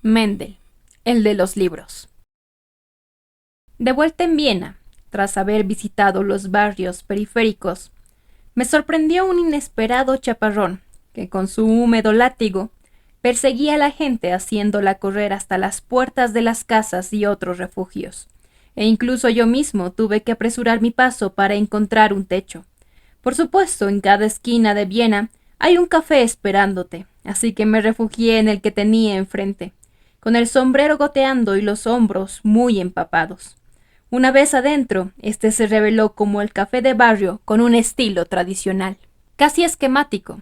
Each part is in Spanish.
Mendel, el de los libros. De vuelta en Viena, tras haber visitado los barrios periféricos, me sorprendió un inesperado chaparrón que con su húmedo látigo perseguía a la gente haciéndola correr hasta las puertas de las casas y otros refugios, e incluso yo mismo tuve que apresurar mi paso para encontrar un techo. Por supuesto, en cada esquina de Viena hay un café esperándote, así que me refugié en el que tenía enfrente, con el sombrero goteando y los hombros muy empapados. Una vez adentro, este se reveló como el café de barrio con un estilo tradicional, casi esquemático,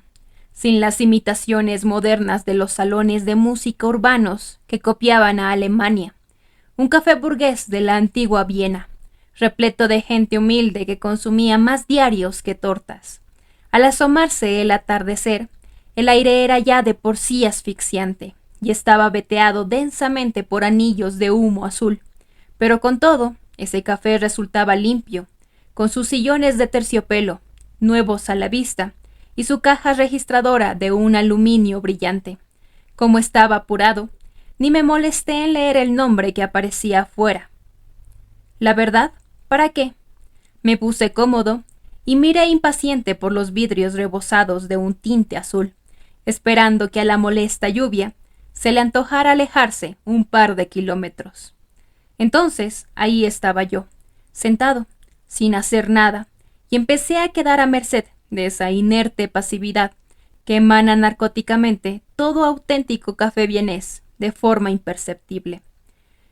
sin las imitaciones modernas de los salones de música urbanos que copiaban a Alemania. Un café burgués de la antigua Viena, repleto de gente humilde que consumía más diarios que tortas. Al asomarse el atardecer, el aire era ya de por sí asfixiante y estaba veteado densamente por anillos de humo azul. Pero con todo, ese café resultaba limpio, con sus sillones de terciopelo, nuevos a la vista, y su caja registradora de un aluminio brillante. Como estaba apurado, ni me molesté en leer el nombre que aparecía afuera. La verdad, ¿para qué? Me puse cómodo y miré impaciente por los vidrios rebosados de un tinte azul, esperando que a la molesta lluvia se le antojara alejarse un par de kilómetros. Entonces, ahí estaba yo, sentado, sin hacer nada, y empecé a quedar a merced de esa inerte pasividad que emana narcóticamente todo auténtico café vienés de forma imperceptible.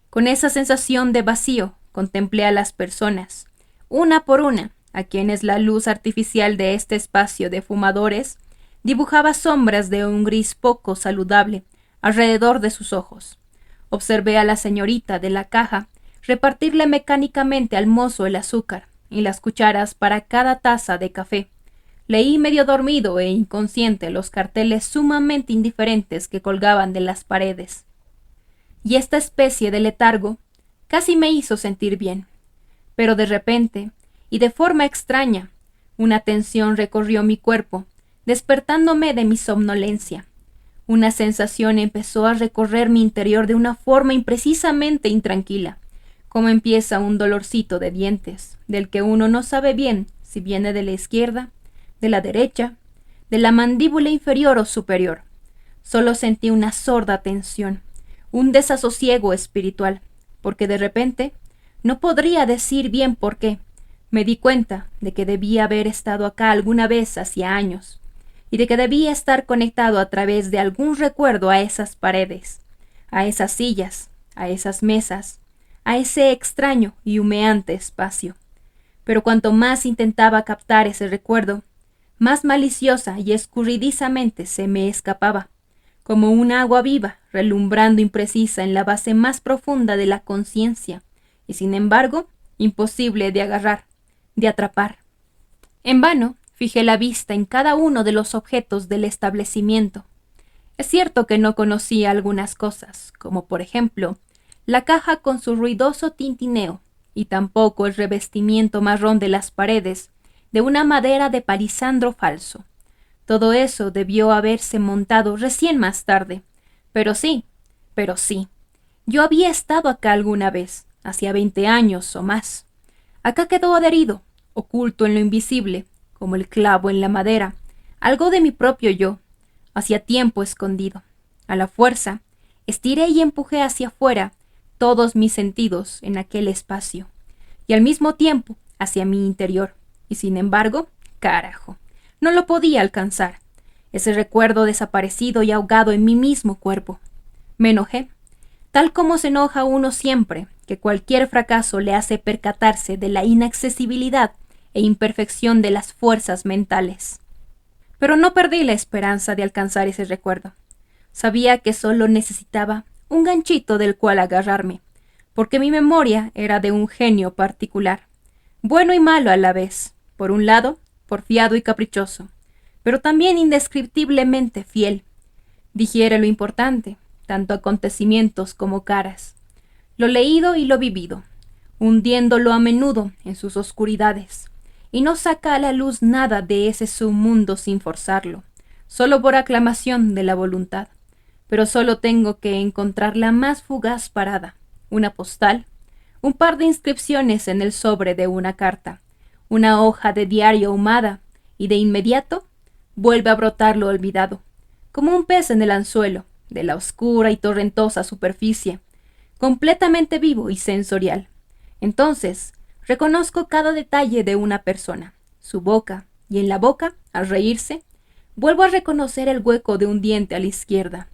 Con esa sensación de vacío contemplé a las personas, una por una, a quienes la luz artificial de este espacio de fumadores dibujaba sombras de un gris poco saludable alrededor de sus ojos. Observé a la señorita de la caja repartirle mecánicamente al mozo el azúcar y las cucharas para cada taza de café. Leí medio dormido e inconsciente los carteles sumamente indiferentes que colgaban de las paredes. Y esta especie de letargo casi me hizo sentir bien. Pero de repente, y de forma extraña, una tensión recorrió mi cuerpo, despertándome de mi somnolencia. Una sensación empezó a recorrer mi interior de una forma imprecisamente intranquila, como empieza un dolorcito de dientes, del que uno no sabe bien si viene de la izquierda, de la derecha, de la mandíbula inferior o superior. Solo sentí una sorda tensión, un desasosiego espiritual, porque de repente, no podría decir bien por qué, me di cuenta de que debía haber estado acá alguna vez hacía años, y de que debía estar conectado a través de algún recuerdo a esas paredes, a esas sillas, a esas mesas, a ese extraño y humeante espacio. Pero cuanto más intentaba captar ese recuerdo, más maliciosa y escurridizamente se me escapaba, como un agua viva relumbrando imprecisa en la base más profunda de la conciencia, y sin embargo, imposible de agarrar, de atrapar. En vano, fijé la vista en cada uno de los objetos del establecimiento. Es cierto que no conocía algunas cosas, como por ejemplo, la caja con su ruidoso tintineo, y tampoco el revestimiento marrón de las paredes, de una madera de palisandro falso. Todo eso debió haberse montado recién más tarde. Pero sí, yo había estado acá alguna vez, hacía 20 años o más. Acá quedó adherido, oculto en lo invisible, como el clavo en la madera, algo de mi propio yo, hacía tiempo escondido. A la fuerza, estiré y empujé hacia afuera todos mis sentidos en aquel espacio, y al mismo tiempo hacia mi interior, y sin embargo, carajo, no lo podía alcanzar, ese recuerdo desaparecido y ahogado en mi mismo cuerpo. Me enojé, tal como se enoja uno siempre, que cualquier fracaso le hace percatarse de la inaccesibilidad e imperfección de las fuerzas mentales. Pero no perdí la esperanza de alcanzar ese recuerdo. Sabía que solo necesitaba un ganchito del cual agarrarme, porque mi memoria era de un genio particular, bueno y malo a la vez, por un lado, porfiado y caprichoso, pero también indescriptiblemente fiel. Digiere lo importante, tanto acontecimientos como caras, lo leído y lo vivido, hundiéndolo a menudo en sus oscuridades, y no saca a la luz nada de ese submundo sin forzarlo, solo por aclamación de la voluntad. pero solo tengo que encontrar la más fugaz parada, una postal, un par de inscripciones en el sobre de una carta, una hoja de diario ahumada, y de inmediato vuelve a brotar lo olvidado, como un pez en el anzuelo, de la oscura y torrentosa superficie, completamente vivo y sensorial. Entonces, reconozco cada detalle de una persona, su boca, y en la boca, al reírse, vuelvo a reconocer el hueco de un diente a la izquierda,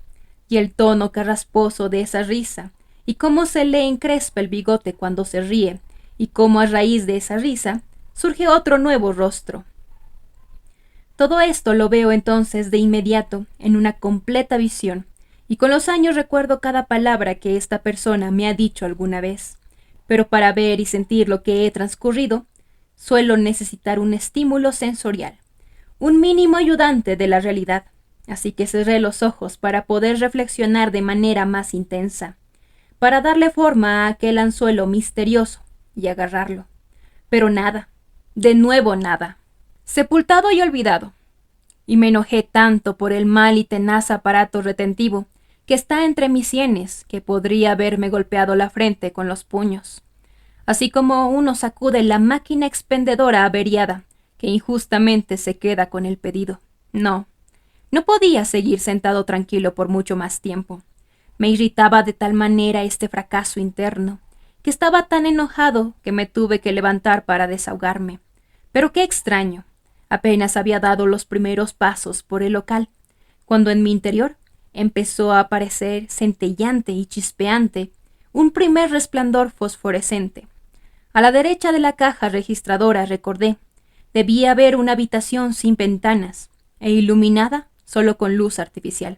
y el tono carrasposo de esa risa, y cómo se le encrespa el bigote cuando se ríe, y cómo a raíz de esa risa surge otro nuevo rostro. Todo esto lo veo entonces de inmediato en una completa visión, y con los años recuerdo cada palabra que esta persona me ha dicho alguna vez. Pero para ver y sentir lo que he transcurrido, suelo necesitar un estímulo sensorial, un mínimo ayudante de la realidad, así que cerré los ojos para poder reflexionar de manera más intensa, para darle forma a aquel anzuelo misterioso y agarrarlo. Pero nada, de nuevo nada. Sepultado y olvidado. Y me enojé tanto por el mal y tenaz aparato retentivo que está entre mis sienes que podría haberme golpeado la frente con los puños. Así como uno sacude la máquina expendedora averiada que injustamente se queda con el pedido. No podía seguir sentado tranquilo por mucho más tiempo. Me irritaba de tal manera este fracaso interno, que estaba tan enojado que me tuve que levantar para desahogarme. Pero qué extraño. Apenas había dado los primeros pasos por el local, cuando en mi interior empezó a aparecer centellante y chispeante un primer resplandor fosforescente. A la derecha de la caja registradora, recordé, debía haber una habitación sin ventanas e iluminada solo con luz artificial.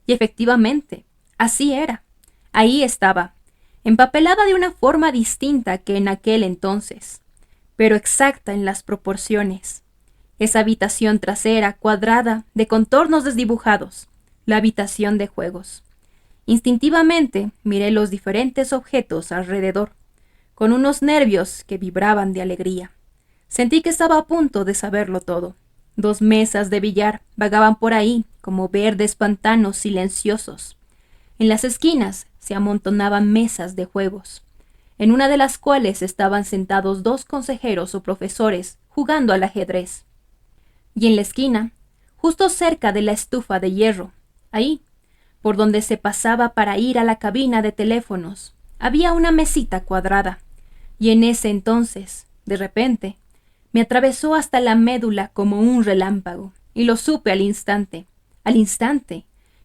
Y efectivamente, así era. Ahí estaba, empapelada de una forma distinta que en aquel entonces, pero exacta en las proporciones. Esa habitación trasera cuadrada de contornos desdibujados, la habitación de juegos. Instintivamente miré los diferentes objetos alrededor, con unos nervios que vibraban de alegría. Sentí que estaba a punto de saberlo todo. 2 mesas de billar vagaban por ahí como verdes pantanos silenciosos. En las esquinas se amontonaban mesas de juegos, en una de las cuales estaban sentados 2 consejeros o profesores jugando al ajedrez. Y en la esquina, justo cerca de la estufa de hierro, ahí, por donde se pasaba para ir a la cabina de teléfonos, había una mesita cuadrada, y en ese entonces, de repente, me atravesó hasta la médula como un relámpago, y lo supe al instante,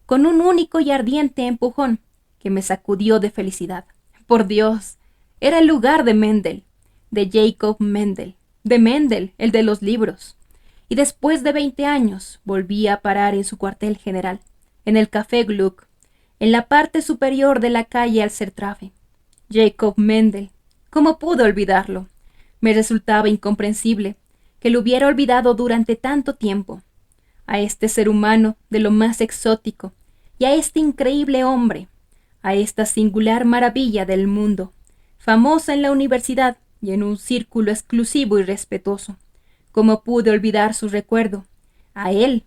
con un único y ardiente empujón que me sacudió de felicidad. Por Dios, era el lugar de Mendel, de Jacob Mendel, de Mendel, el de los libros. Y después de 20 años volví a parar en su cuartel general, en el Café Gluck, en la parte superior de la calle Alsertrafe. Jacob Mendel, ¿cómo pude olvidarlo? Me resultaba incomprensible que lo hubiera olvidado durante tanto tiempo. A este ser humano de lo más exótico, y a este increíble hombre, a esta singular maravilla del mundo, famosa en la universidad y en un círculo exclusivo y respetuoso. ¿Cómo pude olvidar su recuerdo? A él,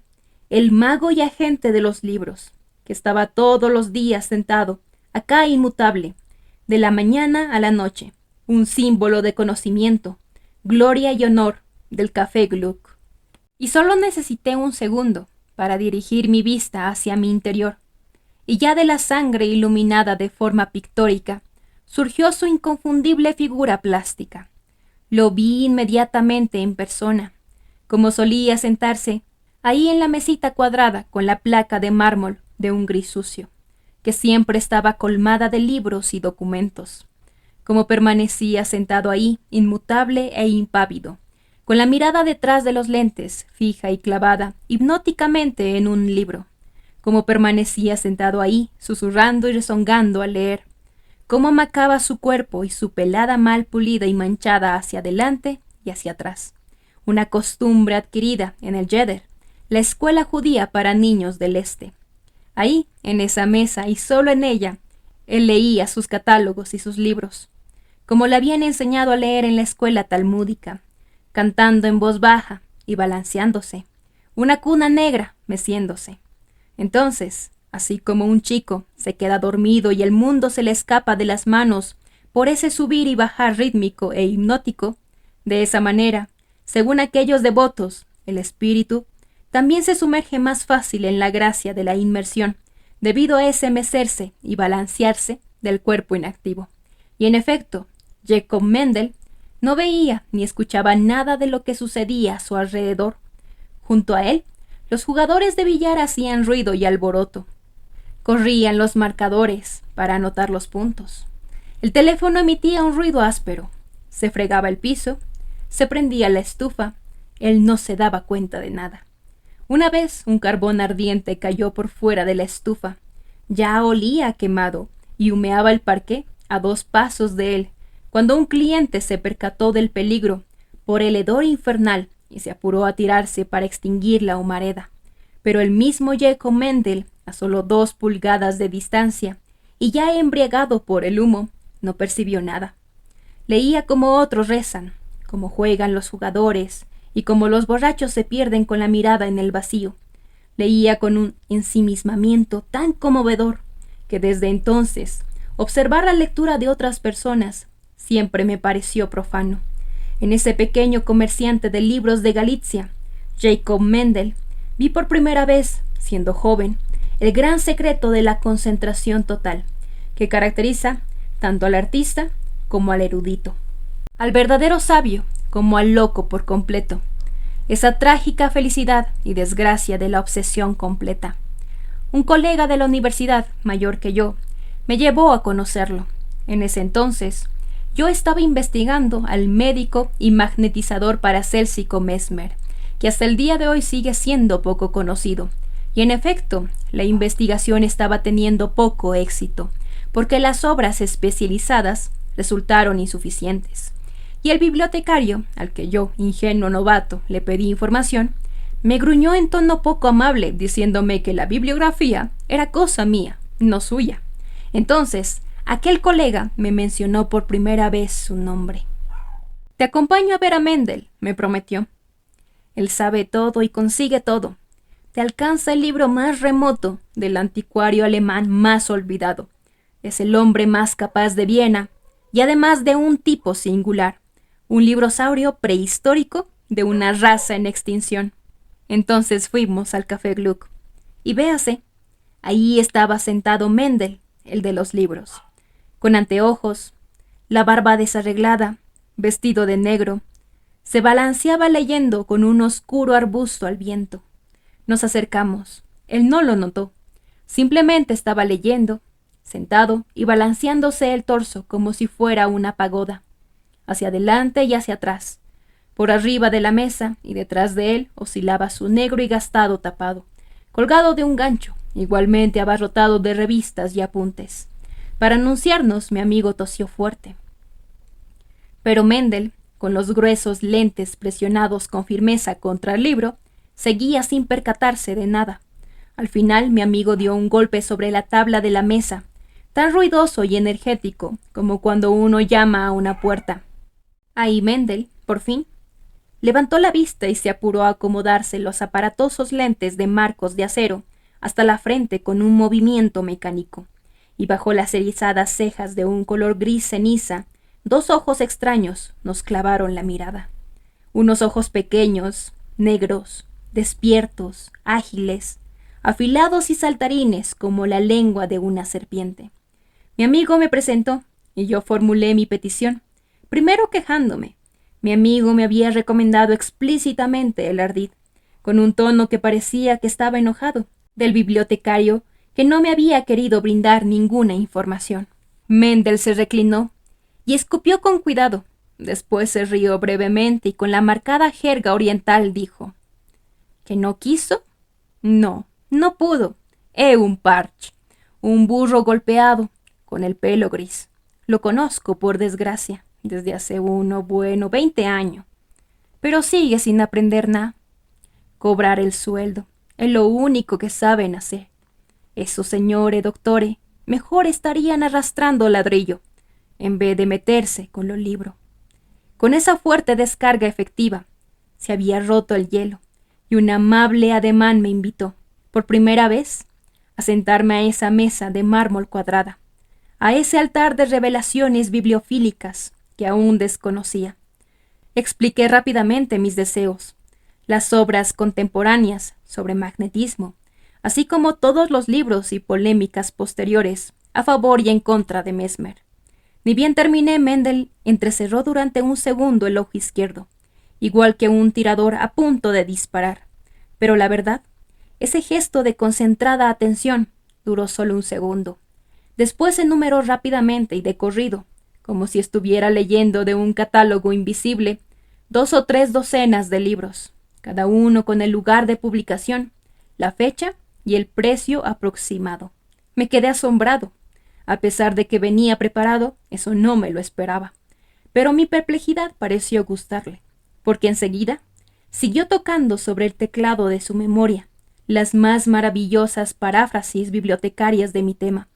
el mago y agente de los libros, que estaba todos los días sentado, acá inmutable, de la mañana a la noche, un símbolo de conocimiento, gloria y honor del Café Gluck. Y solo necesité un segundo para dirigir mi vista hacia mi interior, y ya de la sangre iluminada de forma pictórica surgió su inconfundible figura plástica. Lo vi inmediatamente en persona, como solía sentarse ahí en la mesita cuadrada con la placa de mármol de un gris sucio, que siempre estaba colmada de libros y documentos, como permanecía sentado ahí, inmutable e impávido, con la mirada detrás de los lentes, fija y clavada hipnóticamente en un libro, como permanecía sentado ahí, susurrando y rezongando al leer, cómo amacaba su cuerpo y su pelada mal pulida y manchada hacia adelante y hacia atrás, una costumbre adquirida en el Yedder, la escuela judía para niños del este. Ahí, en esa mesa y solo en ella, él leía sus catálogos y sus libros, como le habían enseñado a leer en la escuela talmúdica, cantando en voz baja y balanceándose, una cuna negra meciéndose. Entonces, Así como un chico se queda dormido y el mundo se le escapa de las manos por ese subir y bajar rítmico e hipnótico, de esa manera, según aquellos devotos, el espíritu también se sumerge más fácil en la gracia de la inmersión, debido a ese mecerse y balancearse del cuerpo inactivo. Y en efecto, Jacob Mendel no veía ni escuchaba nada de lo que sucedía a su alrededor. Junto a él, los jugadores de billar hacían ruido y alboroto. Corrían los marcadores para anotar los puntos. El teléfono emitía un ruido áspero. Se fregaba el piso, se prendía la estufa. Él no se daba cuenta de nada. Una vez un carbón ardiente cayó por fuera de la estufa. Ya olía quemado y humeaba el parqué a 2 pasos de él, cuando un cliente se percató del peligro por el hedor infernal y se apuró a tirarse para extinguir la humareda. Pero el mismo Jacob Mendel, a solo 2 pulgadas de distancia, y ya embriagado por el humo, no percibió nada. Leía cómo otros rezan, cómo juegan los jugadores, y cómo los borrachos se pierden con la mirada en el vacío. Leía con un ensimismamiento tan conmovedor que desde entonces observar la lectura de otras personas siempre me pareció profano. En ese pequeño comerciante de libros de Galicia, Jacob Mendel, vi por primera vez, siendo joven, el gran secreto de la concentración total, que caracteriza tanto al artista como al erudito, al verdadero sabio como al loco por completo, esa trágica felicidad y desgracia de la obsesión completa. Un colega de la universidad, mayor que yo, me llevó a conocerlo. En ese entonces, yo estaba investigando al médico y magnetizador paracélsico Mesmer, que hasta el día de hoy sigue siendo poco conocido. Y en efecto, la investigación estaba teniendo poco éxito, porque las obras especializadas resultaron insuficientes. Y el bibliotecario, al que yo, ingenuo novato, le pedí información, me gruñó en tono poco amable, diciéndome que la bibliografía era cosa mía, no suya. Entonces, aquel colega me mencionó por primera vez su nombre. «Te acompaño a ver a Mendel», me prometió. «Él sabe todo y consigue todo. Te alcanza el libro más remoto del anticuario alemán más olvidado. Es el hombre más capaz de Viena y además de un tipo singular, un librosaurio prehistórico de una raza en extinción». Entonces fuimos al Café Gluck. Y véase, ahí estaba sentado Mendel, el de los libros, con anteojos, la barba desarreglada, vestido de negro. Se balanceaba leyendo con un oscuro arbusto al viento. Nos acercamos. Él no lo notó. Simplemente estaba leyendo, sentado y balanceándose el torso como si fuera una pagoda, hacia adelante y hacia atrás. Por arriba de la mesa y detrás de él oscilaba su negro y gastado tapado, colgado de un gancho, igualmente abarrotado de revistas y apuntes. Para anunciarnos, mi amigo tosió fuerte. Pero Mendel, con los gruesos lentes presionados con firmeza contra el libro, seguía sin percatarse de nada. Al final, mi amigo dio un golpe sobre la tabla de la mesa, tan ruidoso y energético como cuando uno llama a una puerta. Ahí Mendel, por fin, levantó la vista y se apuró a acomodarse los aparatosos lentes de marcos de acero hasta la frente con un movimiento mecánico, y bajo las erizadas cejas de un color gris ceniza, 2 ojos extraños nos clavaron la mirada. Unos ojos pequeños, negros, despiertos, ágiles, afilados y saltarines como la lengua de una serpiente. Mi amigo me presentó y yo formulé mi petición, primero quejándome. Mi amigo me había recomendado explícitamente el ardid, con un tono que parecía que estaba enojado, del bibliotecario que no me había querido brindar ninguna información. Mendel se reclinó y escupió con cuidado. Después se rió brevemente y con la marcada jerga oriental dijo: ¿Que no quiso? No, no pudo. Un parch, un burro golpeado, con el pelo gris. Lo conozco, por desgracia, desde hace 20 años. Pero sigue sin aprender nada. Cobrar el sueldo es lo único que saben hacer. Esos señores doctores mejor estarían arrastrando ladrillo, en vez de meterse con los libros. Con esa fuerte descarga efectiva, se había roto el hielo, y un amable ademán me invitó, por primera vez, a sentarme a esa mesa de mármol cuadrada, a ese altar de revelaciones bibliofílicas que aún desconocía. Expliqué rápidamente mis deseos, las obras contemporáneas sobre magnetismo, así como todos los libros y polémicas posteriores a favor y en contra de Mesmer. Ni bien terminé, Mendel entrecerró durante un segundo el ojo izquierdo, igual que un tirador a punto de disparar. Pero la verdad, ese gesto de concentrada atención duró solo un segundo. Después enumeró rápidamente y de corrido, como si estuviera leyendo de un catálogo invisible, 2 o 3 docenas de libros, cada uno con el lugar de publicación, la fecha y el precio aproximado. Me quedé asombrado. A pesar de que venía preparado, eso no me lo esperaba. Pero mi perplejidad pareció gustarle, porque enseguida siguió tocando sobre el teclado de su memoria las más maravillosas paráfrasis bibliotecarias de mi tema.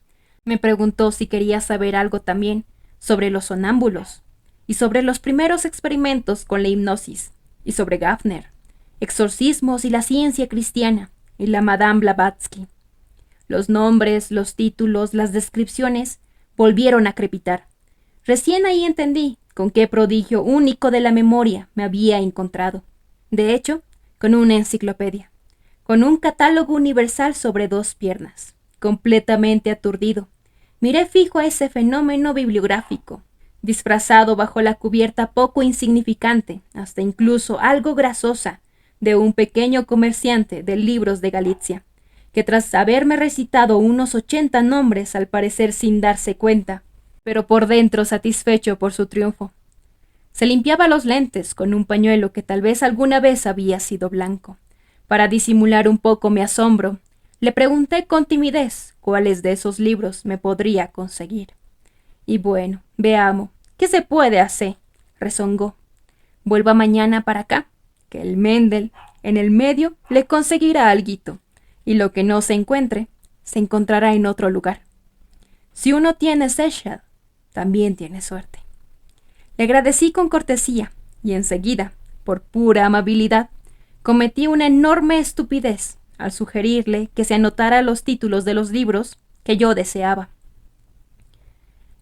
Me preguntó si quería saber algo también sobre los sonámbulos, y sobre los primeros experimentos con la hipnosis, y sobre Gafner, exorcismos y la ciencia cristiana, y la Madame Blavatsky. Los nombres, los títulos, las descripciones volvieron a crepitar. Recién ahí entendí con qué prodigio único de la memoria me había encontrado. De hecho, con una enciclopedia, con un catálogo universal sobre 2 piernas. Completamente aturdido, miré fijo a ese fenómeno bibliográfico, disfrazado bajo la cubierta poco insignificante, hasta incluso algo grasosa, de un pequeño comerciante de libros de Galicia, que tras haberme recitado unos 80 nombres, al parecer sin darse cuenta, pero por dentro satisfecho por su triunfo, se limpiaba los lentes con un pañuelo que tal vez alguna vez había sido blanco. Para disimular un poco mi asombro, le pregunté con timidez cuáles de esos libros me podría conseguir. Y bueno, veamos, ¿qué se puede hacer?, rezongó. Vuelva mañana para acá, que el Mendel, en el medio, le conseguirá alguito, y lo que no se encuentre, se encontrará en otro lugar. Si uno tiene Seychelles, también tiene suerte. Le agradecí con cortesía, y enseguida, por pura amabilidad, cometí una enorme estupidez al sugerirle que se anotara los títulos de los libros que yo deseaba.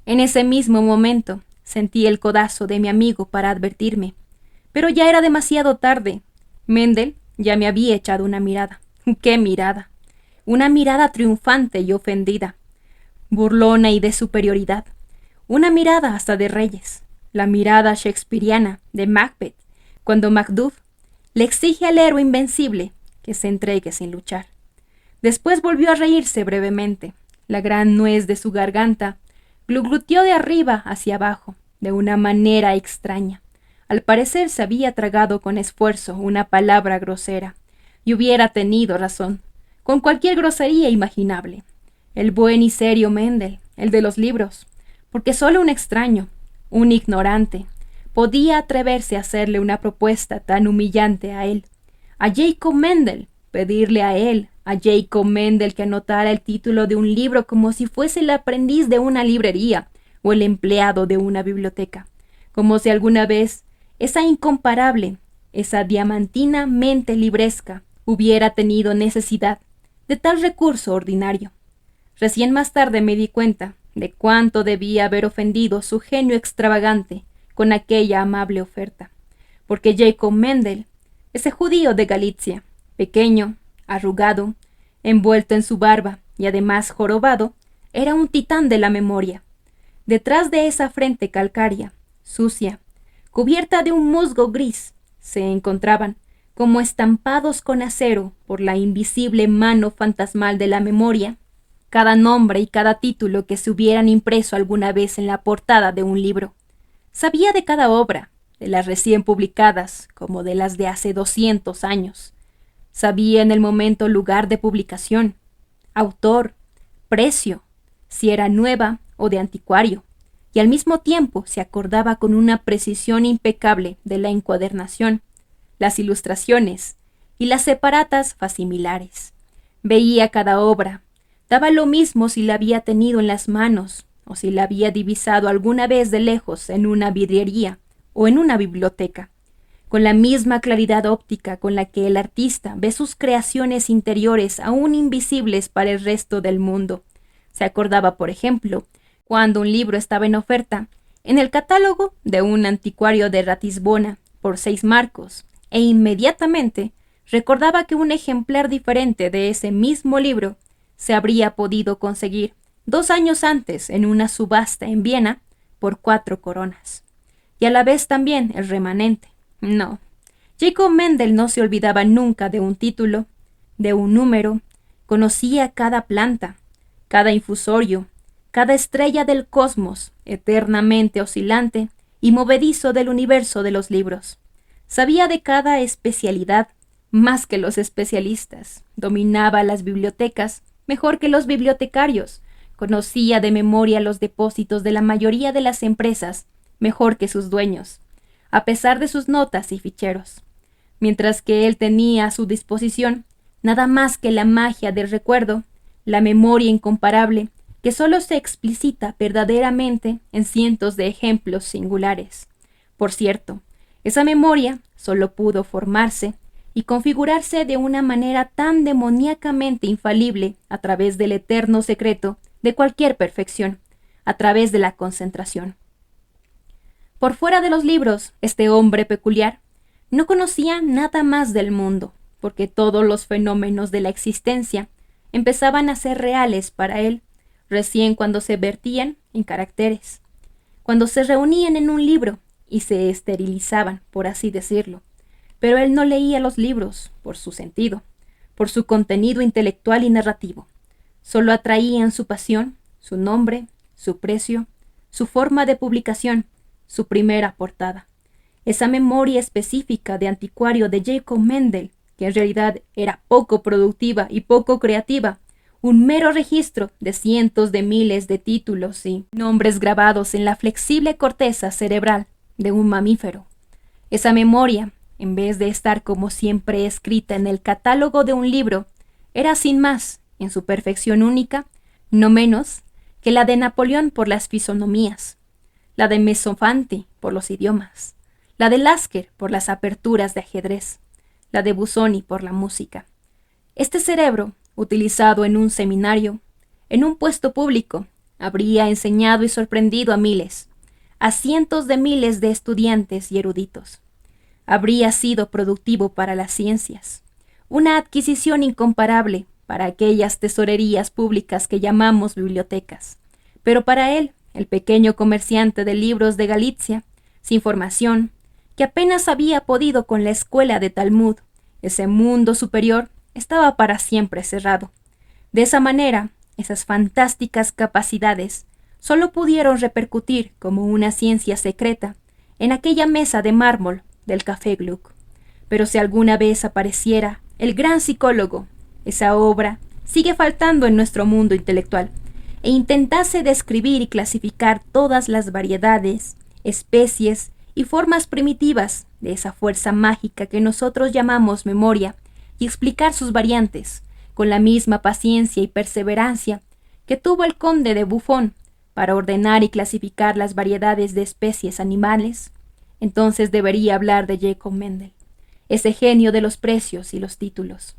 En ese mismo momento sentí el codazo de mi amigo para advertirme, pero ya era demasiado tarde. Mendel ya me había echado una mirada. ¡Qué mirada! Una mirada triunfante y ofendida, burlona y de superioridad. Una mirada hasta de reyes, la mirada shakespeariana de Macbeth, cuando Macduff le exige al héroe invencible que se entregue sin luchar. Después volvió a reírse brevemente. La gran nuez de su garganta glugluteó de arriba hacia abajo, de una manera extraña. Al parecer se había tragado con esfuerzo una palabra grosera, y hubiera tenido razón, con cualquier grosería imaginable. El buen y serio Mendel, el de los libros, porque solo un extraño, un ignorante, podía atreverse a hacerle una propuesta tan humillante a él. A Jacob Mendel, pedirle a él, a Jacob Mendel, que anotara el título de un libro como si fuese el aprendiz de una librería o el empleado de una biblioteca, como si alguna vez esa incomparable, esa diamantina mente libresca hubiera tenido necesidad de tal recurso ordinario. Recién más tarde me di cuenta de cuánto debía haber ofendido su genio extravagante con aquella amable oferta, porque Jacob Mendel, ese judío de Galicia, pequeño, arrugado, envuelto en su barba y además jorobado, era un titán de la memoria. Detrás de esa frente calcárea, sucia, cubierta de un musgo gris, se encontraban, como estampados con acero por la invisible mano fantasmal de la memoria, cada nombre y cada título que se hubieran impreso alguna vez en la portada de un libro. Sabía de cada obra, de las recién publicadas como de las de hace 200 años. Sabía en el momento lugar de publicación, autor, precio, si era nueva o de anticuario, y al mismo tiempo se acordaba con una precisión impecable de la encuadernación, las ilustraciones y las separatas facsimilares. Veía cada obra, daba lo mismo si la había tenido en las manos o si la había divisado alguna vez de lejos en una vidriería o en una biblioteca. con la misma claridad óptica con la que el artista ve sus creaciones interiores aún invisibles para el resto del mundo. Se acordaba, por ejemplo, cuando un libro estaba en oferta en el catálogo de un anticuario de Ratisbona por 6 marcos, e inmediatamente recordaba que un ejemplar diferente de ese mismo libro se habría podido conseguir 2 años antes en una subasta en Viena por 4 coronas. Y a la vez también el remanente. No, Jacob Mendel no se olvidaba nunca de un título, de un número, conocía cada planta, cada infusorio, cada estrella del cosmos, eternamente oscilante y movedizo del universo de los libros. Sabía de cada especialidad, más que los especialistas, dominaba las bibliotecas mejor que los bibliotecarios, conocía de memoria los depósitos de la mayoría de las empresas, mejor que sus dueños, a pesar de sus notas y ficheros, mientras que él tenía a su disposición nada más que la magia del recuerdo, la memoria incomparable, que solo se explicita verdaderamente en cientos de ejemplos singulares. Por cierto, esa memoria solo pudo formarse y configurarse de una manera tan demoníacamente infalible a través del eterno secreto de cualquier perfección, a través de la concentración. Por fuera de los libros, este hombre peculiar no conocía nada más del mundo, porque todos los fenómenos de la existencia empezaban a ser reales para él, recién cuando se vertían en caracteres, cuando se reunían en un libro y se esterilizaban, por así decirlo. Pero él no leía los libros por su sentido, por su contenido intelectual y narrativo. Solo atraían su pasión, su nombre, su precio, su forma de publicación, su primera portada. Esa memoria específica de anticuario de Jacob Mendel, que en realidad era poco productiva y poco creativa, un mero registro de cientos de miles de títulos y nombres grabados en la flexible corteza cerebral de un mamífero. Esa memoria, en vez de estar como siempre escrita en el catálogo de un libro, era sin más, en su perfección única, no menos que la de Napoleón por las fisonomías, la de Mesofante por los idiomas, la de Lasker por las aperturas de ajedrez, la de Busoni por la música. Este cerebro, utilizado en un seminario, en un puesto público, habría enseñado y sorprendido a miles, a cientos de miles de estudiantes y eruditos. Habría sido productivo para las ciencias, una adquisición incomparable para aquellas tesorerías públicas que llamamos bibliotecas. Pero para él, el pequeño comerciante de libros de Galicia, sin formación, que apenas había podido con la escuela de Talmud, ese mundo superior estaba para siempre cerrado. De esa manera, esas fantásticas capacidades solo pudieron repercutir como una ciencia secreta en aquella mesa de mármol del Café Gluck. Pero si alguna vez apareciera el gran psicólogo, esa obra sigue faltando en nuestro mundo intelectual, e intentase describir y clasificar todas las variedades, especies y formas primitivas de esa fuerza mágica que nosotros llamamos memoria, y explicar sus variantes, con la misma paciencia y perseverancia que tuvo el conde de Buffon para ordenar y clasificar las variedades de especies animales, entonces debería hablar de Jacob Mendel, ese genio de los precios y los títulos,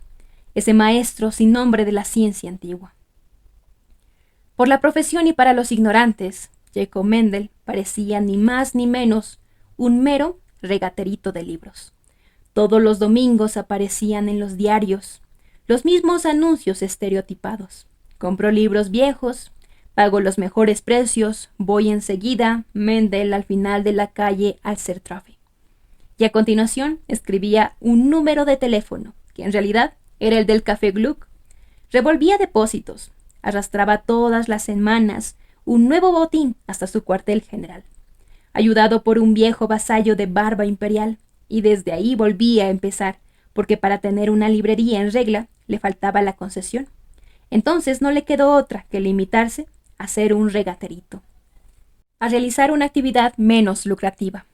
ese maestro sin nombre de la ciencia antigua. Por la profesión y para los ignorantes, Jacob Mendel parecía ni más ni menos un mero regaterito de libros. Todos los domingos aparecían en los diarios los mismos anuncios estereotipados. Compro libros viejos, pago los mejores precios, voy enseguida, Mendel al final de la calle Alsertrafe. Y a continuación escribía un número de teléfono, que en realidad era el del Café Gluck. Revolvía depósitos, arrastraba todas las semanas un nuevo botín hasta su cuartel general, ayudado por un viejo vasallo de barba imperial, y desde ahí volvía a empezar, porque para tener una librería en regla le faltaba la concesión. Entonces no le quedó otra que limitarse a ser un regaterito, a realizar una actividad menos lucrativa.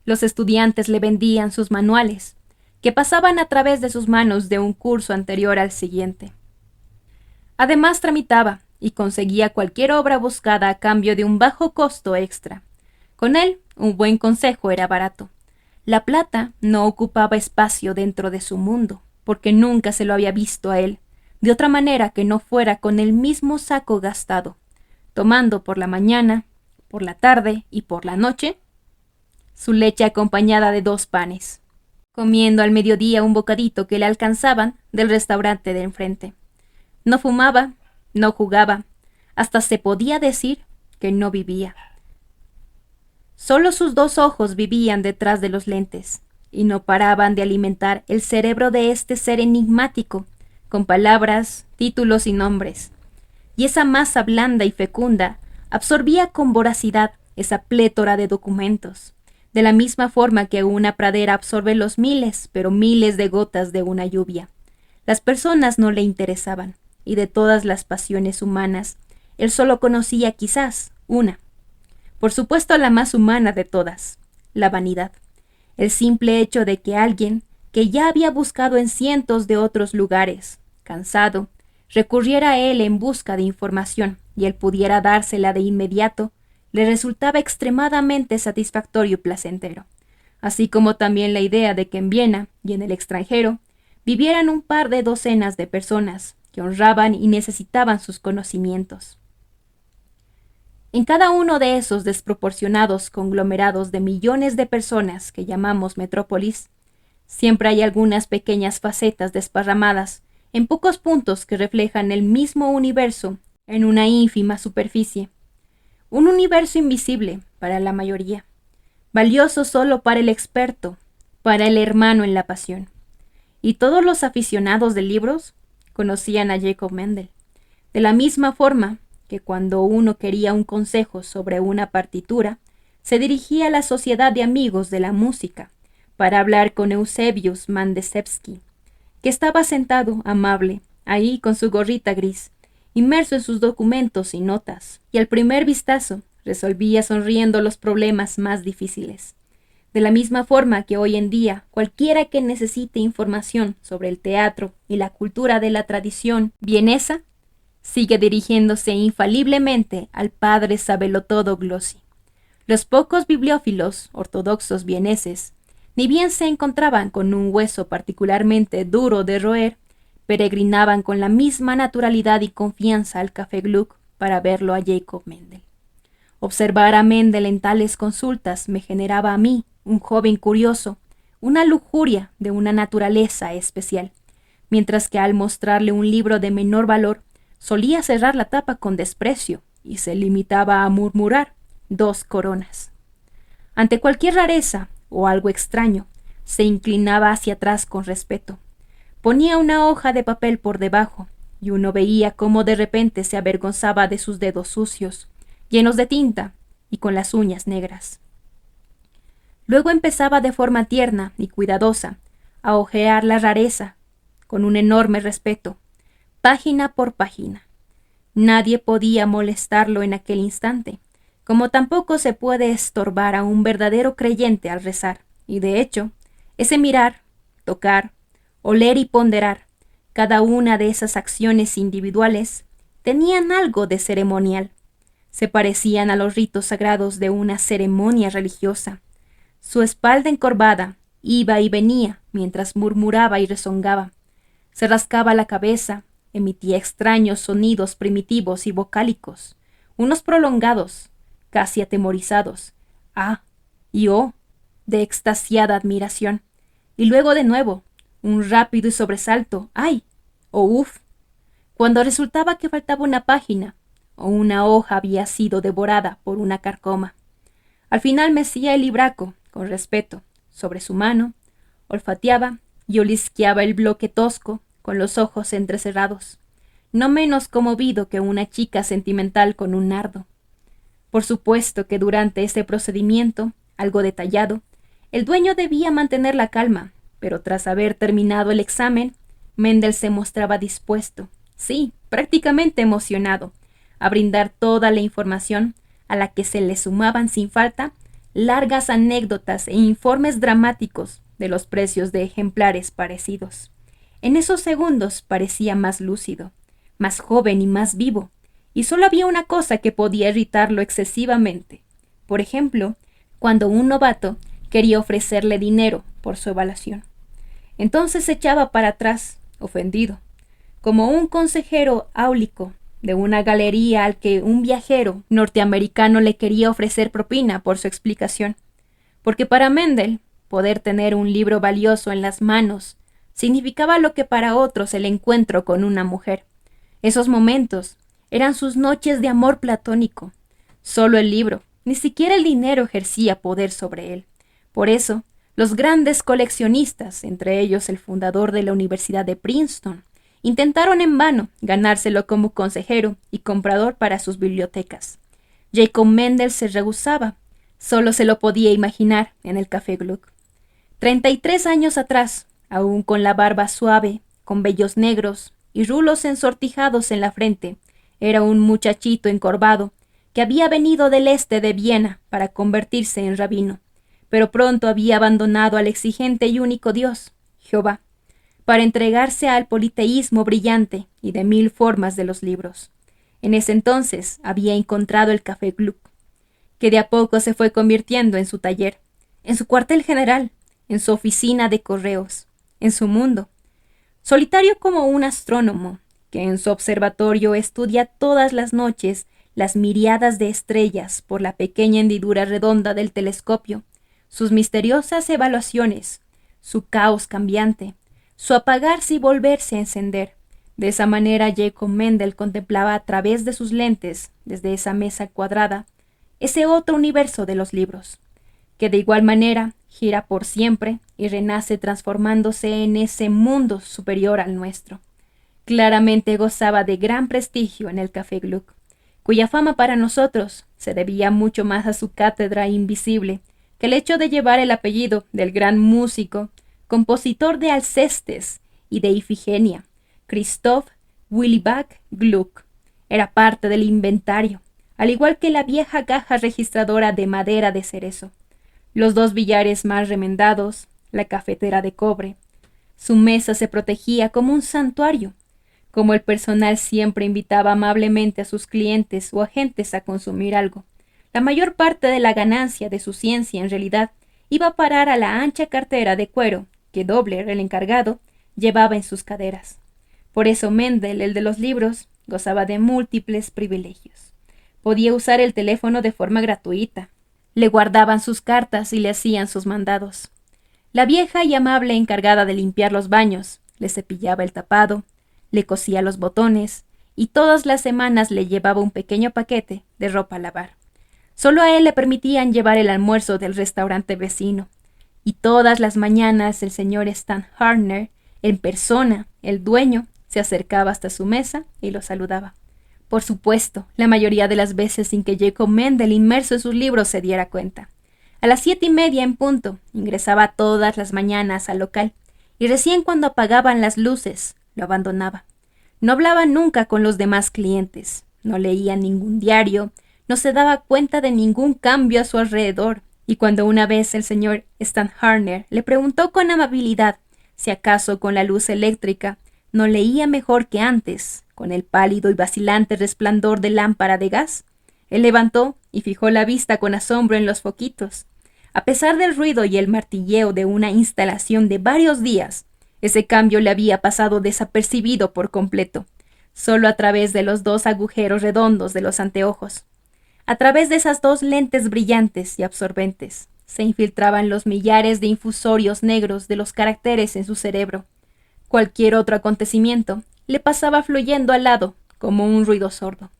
Los estudiantes le vendían sus manuales, que pasaban a través de sus manos de un curso anterior al siguiente. Además tramitaba y conseguía cualquier obra buscada a cambio de un bajo costo extra. Con él, un buen consejo era barato. La plata no ocupaba espacio dentro de su mundo, porque nunca se lo había visto a él, de otra manera que no fuera con el mismo saco gastado, tomando por la mañana, por la tarde y por la noche su leche acompañada de 2 panes, comiendo al mediodía un bocadito que le alcanzaban del restaurante de enfrente. No fumaba, no jugaba, hasta se podía decir que no vivía. Solo sus 2 ojos vivían detrás de los lentes, y no paraban de alimentar el cerebro de este ser enigmático, con palabras, títulos y nombres. Y esa masa blanda y fecunda absorbía con voracidad esa plétora de documentos, de la misma forma que una pradera absorbe los miles, pero miles de gotas de una lluvia. Las personas no le interesaban, y de todas las pasiones humanas, él solo conocía quizás una. Por supuesto, la más humana de todas, la vanidad. El simple hecho de que alguien, que ya había buscado en cientos de otros lugares, cansado, recurriera a él en busca de información y él pudiera dársela de inmediato, le resultaba extremadamente satisfactorio y placentero, así como también la idea de que en Viena y en el extranjero vivieran un par de docenas de personas que honraban y necesitaban sus conocimientos. En cada uno de esos desproporcionados conglomerados de millones de personas que llamamos metrópolis, siempre hay algunas pequeñas facetas desparramadas en pocos puntos que reflejan el mismo universo en una ínfima superficie. Un universo invisible para la mayoría, valioso solo para el experto, para el hermano en la pasión. Y todos los aficionados de libros conocían a Jacob Mendel, de la misma forma que cuando uno quería un consejo sobre una partitura, se dirigía a la Sociedad de Amigos de la Música para hablar con Eusebius Mandelsevsky, que estaba sentado, amable, ahí con su gorrita gris, inmerso en sus documentos y notas, y al primer vistazo resolvía sonriendo los problemas más difíciles. De la misma forma que hoy en día cualquiera que necesite información sobre el teatro y la cultura de la tradición vienesa sigue dirigiéndose infaliblemente al padre sabelotodo Glossi. Los pocos bibliófilos ortodoxos vieneses, ni bien se encontraban con un hueso particularmente duro de roer, peregrinaban con la misma naturalidad y confianza al Café Gluck para verlo a Jacob Mendel. Observar a Mendel en tales consultas me generaba a mí, un joven curioso, una lujuria de una naturaleza especial, mientras que al mostrarle un libro de menor valor, solía cerrar la tapa con desprecio y se limitaba a murmurar 2 coronas. Ante cualquier rareza o algo extraño, se inclinaba hacia atrás con respeto. Ponía una hoja de papel por debajo, y uno veía cómo de repente se avergonzaba de sus dedos sucios, llenos de tinta y con las uñas negras. Luego empezaba de forma tierna y cuidadosa a hojear la rareza, con un enorme respeto, página por página. Nadie podía molestarlo en aquel instante, como tampoco se puede estorbar a un verdadero creyente al rezar, y de hecho, ese mirar, tocar, oler y ponderar, cada una de esas acciones individuales, tenían algo de ceremonial. Se parecían a los ritos sagrados de una ceremonia religiosa. Su espalda encorvada iba y venía mientras murmuraba y rezongaba. Se rascaba la cabeza, emitía extraños sonidos primitivos y vocálicos, unos prolongados, casi atemorizados, y oh, de extasiada admiración, y luego de nuevo, un rápido y sobresalto, ¡ay! O ¡uf! Cuando resultaba que faltaba una página, o una hoja había sido devorada por una carcoma. Al final mecía el libraco, con respeto, sobre su mano, olfateaba y olisqueaba el bloque tosco, con los ojos entrecerrados, no menos conmovido que una chica sentimental con un nardo. Por supuesto que durante ese procedimiento, algo detallado, el dueño debía mantener la calma, pero tras haber terminado el examen, Mendel se mostraba dispuesto, sí, prácticamente emocionado, a brindar toda la información a la que se le sumaban sin falta largas anécdotas e informes dramáticos de los precios de ejemplares parecidos. En esos segundos parecía más lúcido, más joven y más vivo, y solo había una cosa que podía irritarlo excesivamente. Por ejemplo, cuando un novato quería ofrecerle dinero por su evaluación. Entonces se echaba para atrás, ofendido, como un consejero áulico de una galería al que un viajero norteamericano le quería ofrecer propina por su explicación. Porque para Mendel, poder tener un libro valioso en las manos significaba lo que para otros el encuentro con una mujer. Esos momentos eran sus noches de amor platónico. Solo el libro, ni siquiera el dinero ejercía poder sobre él. Por eso, los grandes coleccionistas, entre ellos el fundador de la Universidad de Princeton, intentaron en vano ganárselo como consejero y comprador para sus bibliotecas. Jacob Mendel se rehusaba. Solo se lo podía imaginar en el Café Gluck. 33 años atrás, aún con la barba suave, con vellos negros y rulos ensortijados en la frente, era un muchachito encorvado que había venido del este de Viena para convertirse en rabino, pero pronto había abandonado al exigente y único Dios, Jehová, para entregarse al politeísmo brillante y de mil formas de los libros. En ese entonces había encontrado el Café Gluck, que de a poco se fue convirtiendo en su taller, en su cuartel general, en su oficina de correos, en su mundo. Solitario como un astrónomo, que en su observatorio estudia todas las noches las miríadas de estrellas por la pequeña hendidura redonda del telescopio, sus misteriosas evaluaciones, su caos cambiante, su apagarse y volverse a encender. De esa manera Jacob Mendel contemplaba a través de sus lentes, desde esa mesa cuadrada, ese otro universo de los libros, que de igual manera gira por siempre y renace transformándose en ese mundo superior al nuestro. Claramente gozaba de gran prestigio en el Café Gluck, cuya fama para nosotros se debía mucho más a su cátedra invisible que el hecho de llevar el apellido del gran músico, compositor de Alcestes y de Ifigenia, Christoph Willibald Gluck. Era parte del inventario, al igual que la vieja caja registradora de madera de cerezo, los dos billares más remendados, la cafetera de cobre. Su mesa se protegía como un santuario. Como el personal siempre invitaba amablemente a sus clientes o agentes a consumir algo, la mayor parte de la ganancia de su ciencia en realidad iba a parar a la ancha cartera de cuero que Dobler, el encargado, llevaba en sus caderas. Por eso Mendel, el de los libros, gozaba de múltiples privilegios. Podía usar el teléfono de forma gratuita. Le guardaban sus cartas y le hacían sus mandados. La vieja y amable encargada de limpiar los baños le cepillaba el tapado, le cosía los botones y todas las semanas le llevaba un pequeño paquete de ropa a lavar. Solo a él le permitían llevar el almuerzo del restaurante vecino, y todas las mañanas el señor Stan Hartner, en persona, el dueño, se acercaba hasta su mesa y lo saludaba. Por supuesto, la mayoría de las veces sin que Jacob Mendel, inmerso en sus libros, se diera cuenta. A las 7:30 en punto, ingresaba todas las mañanas al local, y recién cuando apagaban las luces, lo abandonaba. No hablaba nunca con los demás clientes, no leía ningún diario, no se daba cuenta de ningún cambio a su alrededor, y cuando una vez el señor Stan Hartner le preguntó con amabilidad si acaso con la luz eléctrica no leía mejor que antes, con el pálido y vacilante resplandor de lámpara de gas, él levantó y fijó la vista con asombro en los foquitos. A pesar del ruido y el martilleo de una instalación de varios días, ese cambio le había pasado desapercibido por completo, solo a través de los dos agujeros redondos de los anteojos. A través de esas dos lentes brillantes y absorbentes, se infiltraban los millares de infusorios negros de los caracteres en su cerebro. Cualquier otro acontecimiento le pasaba fluyendo al lado, como un ruido sordo.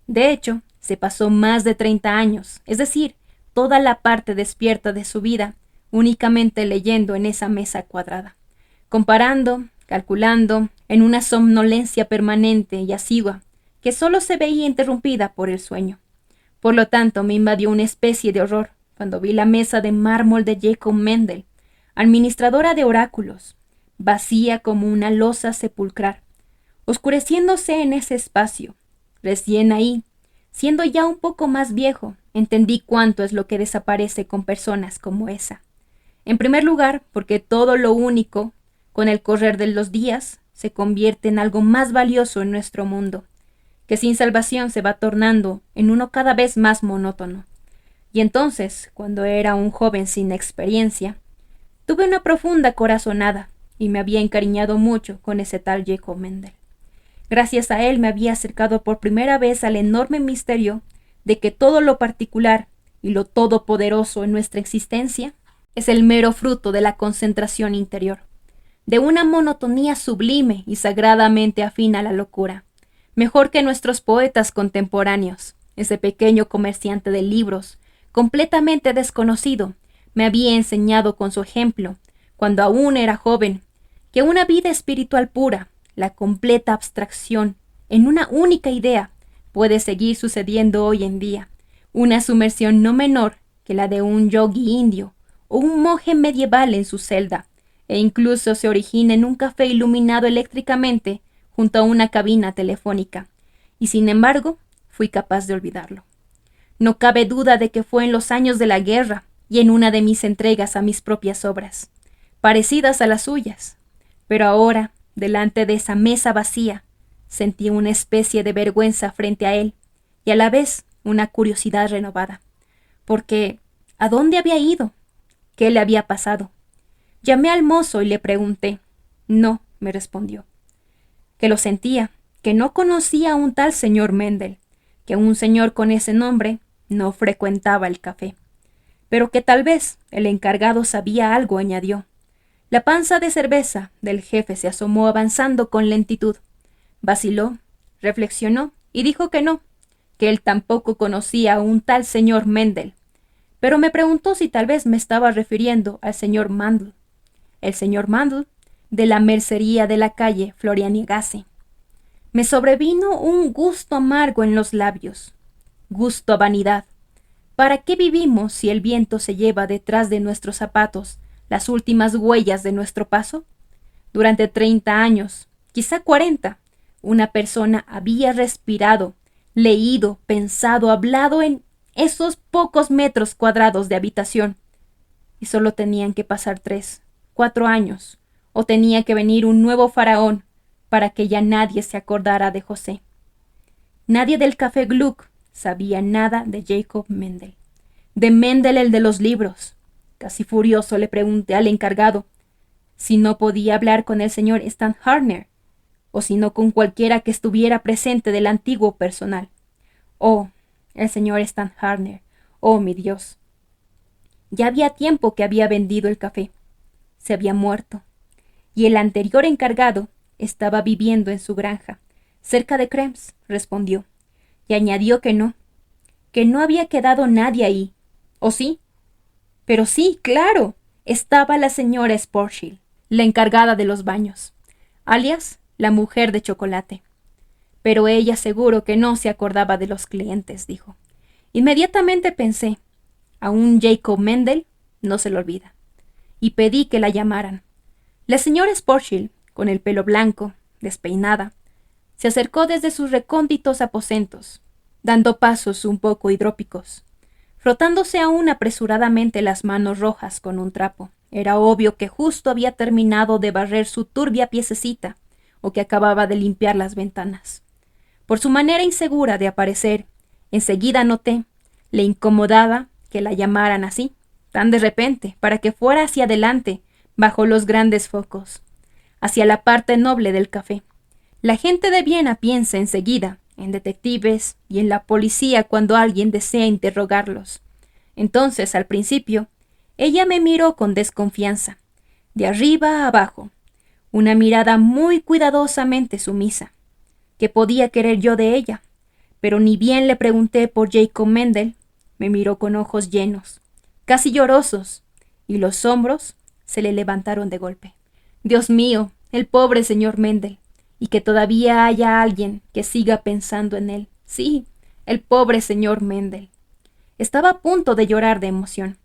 De hecho, se pasó más de 30 años, es decir, toda la parte despierta de su vida, únicamente leyendo en esa mesa cuadrada, comparando, calculando, en una somnolencia permanente y asidua, que solo se veía interrumpida por el sueño. Por lo tanto, me invadió una especie de horror cuando vi la mesa de mármol de Jacob Mendel, administradora de oráculos, vacía como una losa sepulcral, oscureciéndose en ese espacio. Recién ahí, siendo ya un poco más viejo, entendí cuánto es lo que desaparece con personas como esa. En primer lugar, porque todo lo único, con el correr de los días, se convierte en algo más valioso en nuestro mundo, que sin salvación se va tornando en uno cada vez más monótono. Y entonces, cuando era un joven sin experiencia, tuve una profunda corazonada y me había encariñado mucho con ese tal Jacob Mendel. Gracias a él me había acercado por primera vez al enorme misterio de que todo lo particular y lo todopoderoso en nuestra existencia es el mero fruto de la concentración interior, de una monotonía sublime y sagradamente afín a la locura, mejor que nuestros poetas contemporáneos. Ese pequeño comerciante de libros, completamente desconocido, me había enseñado con su ejemplo, cuando aún era joven, que una vida espiritual pura, la completa abstracción en una única idea, puede seguir sucediendo hoy en día, una sumersión no menor que la de un yogui indio o un monje medieval en su celda, e incluso se origina en un café iluminado eléctricamente junto a una cabina telefónica, y sin embargo fui capaz de olvidarlo. No cabe duda de que fue en los años de la guerra y en una de mis entregas a mis propias obras, parecidas a las suyas, pero ahora, delante de esa mesa vacía, sentí una especie de vergüenza frente a él y a la vez una curiosidad renovada, porque ¿a dónde había ido? ¿Qué le había pasado? Llamé al mozo y le pregunté. No, me respondió. Que lo sentía, que no conocía a un tal señor Mendel, que un señor con ese nombre no frecuentaba el café, pero que tal vez el encargado sabía algo, añadió. La panza de cerveza del jefe se asomó avanzando con lentitud. Vaciló, reflexionó y dijo que no, que él tampoco conocía a un tal señor Mendel, pero me preguntó si tal vez me estaba refiriendo al señor Mandl. El señor Mandl, de la mercería de la calle Florianegase. Me sobrevino un gusto amargo en los labios, gusto a vanidad. ¿Para qué vivimos si el viento se lleva detrás de nuestros zapatos las últimas huellas de nuestro paso? Durante 30 años, quizá 40, una persona había respirado, leído, pensado, hablado en esos pocos metros cuadrados de habitación, y solo tenían que pasar 3, 4 años, o tenía que venir un nuevo faraón para que ya nadie se acordara de José. Nadie del Café Gluck sabía nada de Jacob Mendel, de Mendel el de los libros. Casi furioso le pregunté al encargado si no podía hablar con el señor Stanharner, o si no con cualquiera que estuviera presente del antiguo personal. Oh, el señor Stanharner, oh mi Dios. Ya había tiempo que había vendido el café. Se había muerto, y el anterior encargado estaba viviendo en su granja, cerca de Krems, respondió, y añadió que no había quedado nadie ahí. ¿O sí? Pero sí, claro, estaba la señora Sporchill, la encargada de los baños, alias la mujer de chocolate. Pero ella seguro que no se acordaba de los clientes, dijo. Inmediatamente pensé, a un Jacob Mendel no se lo olvida, y pedí que la llamaran. La señora Sporchill, con el pelo blanco, despeinada, se acercó desde sus recónditos aposentos, dando pasos un poco hidrópicos, frotándose aún apresuradamente las manos rojas con un trapo. Era obvio que justo había terminado de barrer su turbia piececita, o que acababa de limpiar las ventanas. Por su manera insegura de aparecer, enseguida noté, le incomodaba que la llamaran así, tan de repente, para que fuera hacia adelante, bajo los grandes focos, hacia la parte noble del café. La gente de Viena piensa enseguida en detectives y en la policía cuando alguien desea interrogarlos. Entonces, al principio, ella me miró con desconfianza, de arriba a abajo, una mirada muy cuidadosamente sumisa. ¿Qué podía querer yo de ella? Pero ni bien le pregunté por Jacob Mendel, me miró con ojos llenos, casi llorosos, y los hombros se le levantaron de golpe. Dios mío, el pobre señor Mendel, y que todavía haya alguien que siga pensando en él. Sí, el pobre señor Mendel. Estaba a punto de llorar de emoción,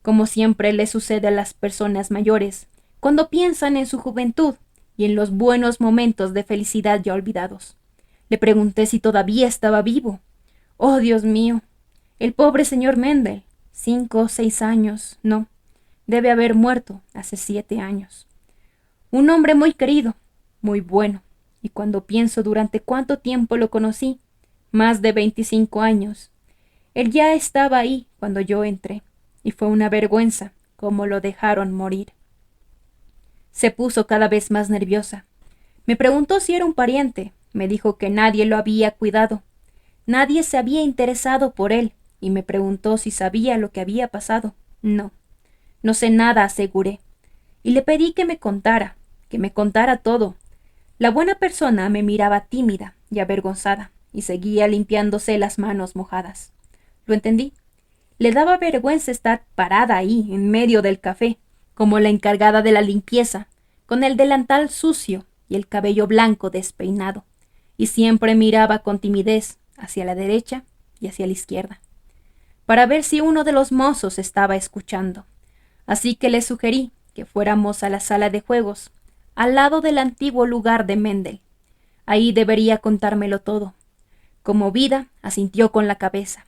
como siempre le sucede a las personas mayores, cuando piensan en su juventud y en los buenos momentos de felicidad ya olvidados. Le pregunté si todavía estaba vivo. Oh, Dios mío, el pobre señor Mendel. 5 o 6 años, no, debe haber muerto hace 7 años. Un hombre muy querido, muy bueno, y cuando pienso durante cuánto tiempo lo conocí, más de 25 años, Él ya estaba ahí cuando yo entré, y fue una vergüenza cómo lo dejaron morir. Se puso cada vez más nerviosa. Me preguntó si era un pariente. Me dijo que nadie lo había cuidado. Nadie se había interesado por él, y me preguntó si sabía lo que había pasado. No, no sé nada, aseguré. Y le pedí que me contara todo. La buena persona me miraba tímida y avergonzada, y seguía limpiándose las manos mojadas. Lo entendí. Le daba vergüenza estar parada ahí, en medio del café, como la encargada de la limpieza, con el delantal sucio y el cabello blanco despeinado, y siempre miraba con timidez hacia la derecha y hacia la izquierda, para ver si uno de los mozos estaba escuchando. Así que le sugerí que fuéramos a la sala de juegos, al lado del antiguo lugar de Mendel. Ahí debería contármelo todo. Conmovida, asintió con la cabeza,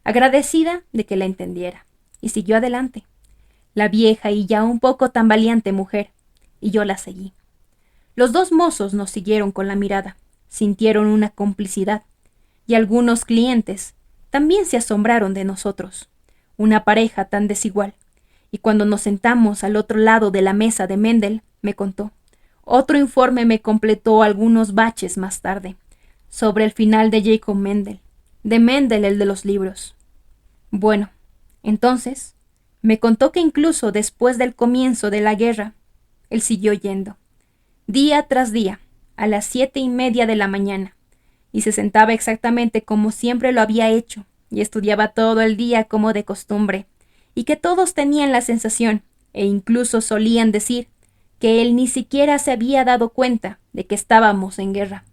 agradecida de que la entendiera, y siguió adelante. La vieja y ya un poco tambaleante mujer, y yo la seguí. Los dos mozos nos siguieron con la mirada, sintieron una complicidad, y algunos clientes también se asombraron de nosotros, una pareja tan desigual, y cuando nos sentamos al otro lado de la mesa de Mendel, me contó. Otro informe me completó algunos baches más tarde, sobre el final de Jacob Mendel, de Mendel el de los libros. Bueno, entonces, me contó que incluso después del comienzo de la guerra, él siguió yendo, día tras día, a las 7:30 de la mañana, y se sentaba exactamente como siempre lo había hecho, y estudiaba todo el día como de costumbre, y que todos tenían la sensación, e incluso solían decir, que él ni siquiera se había dado cuenta de que estábamos en guerra.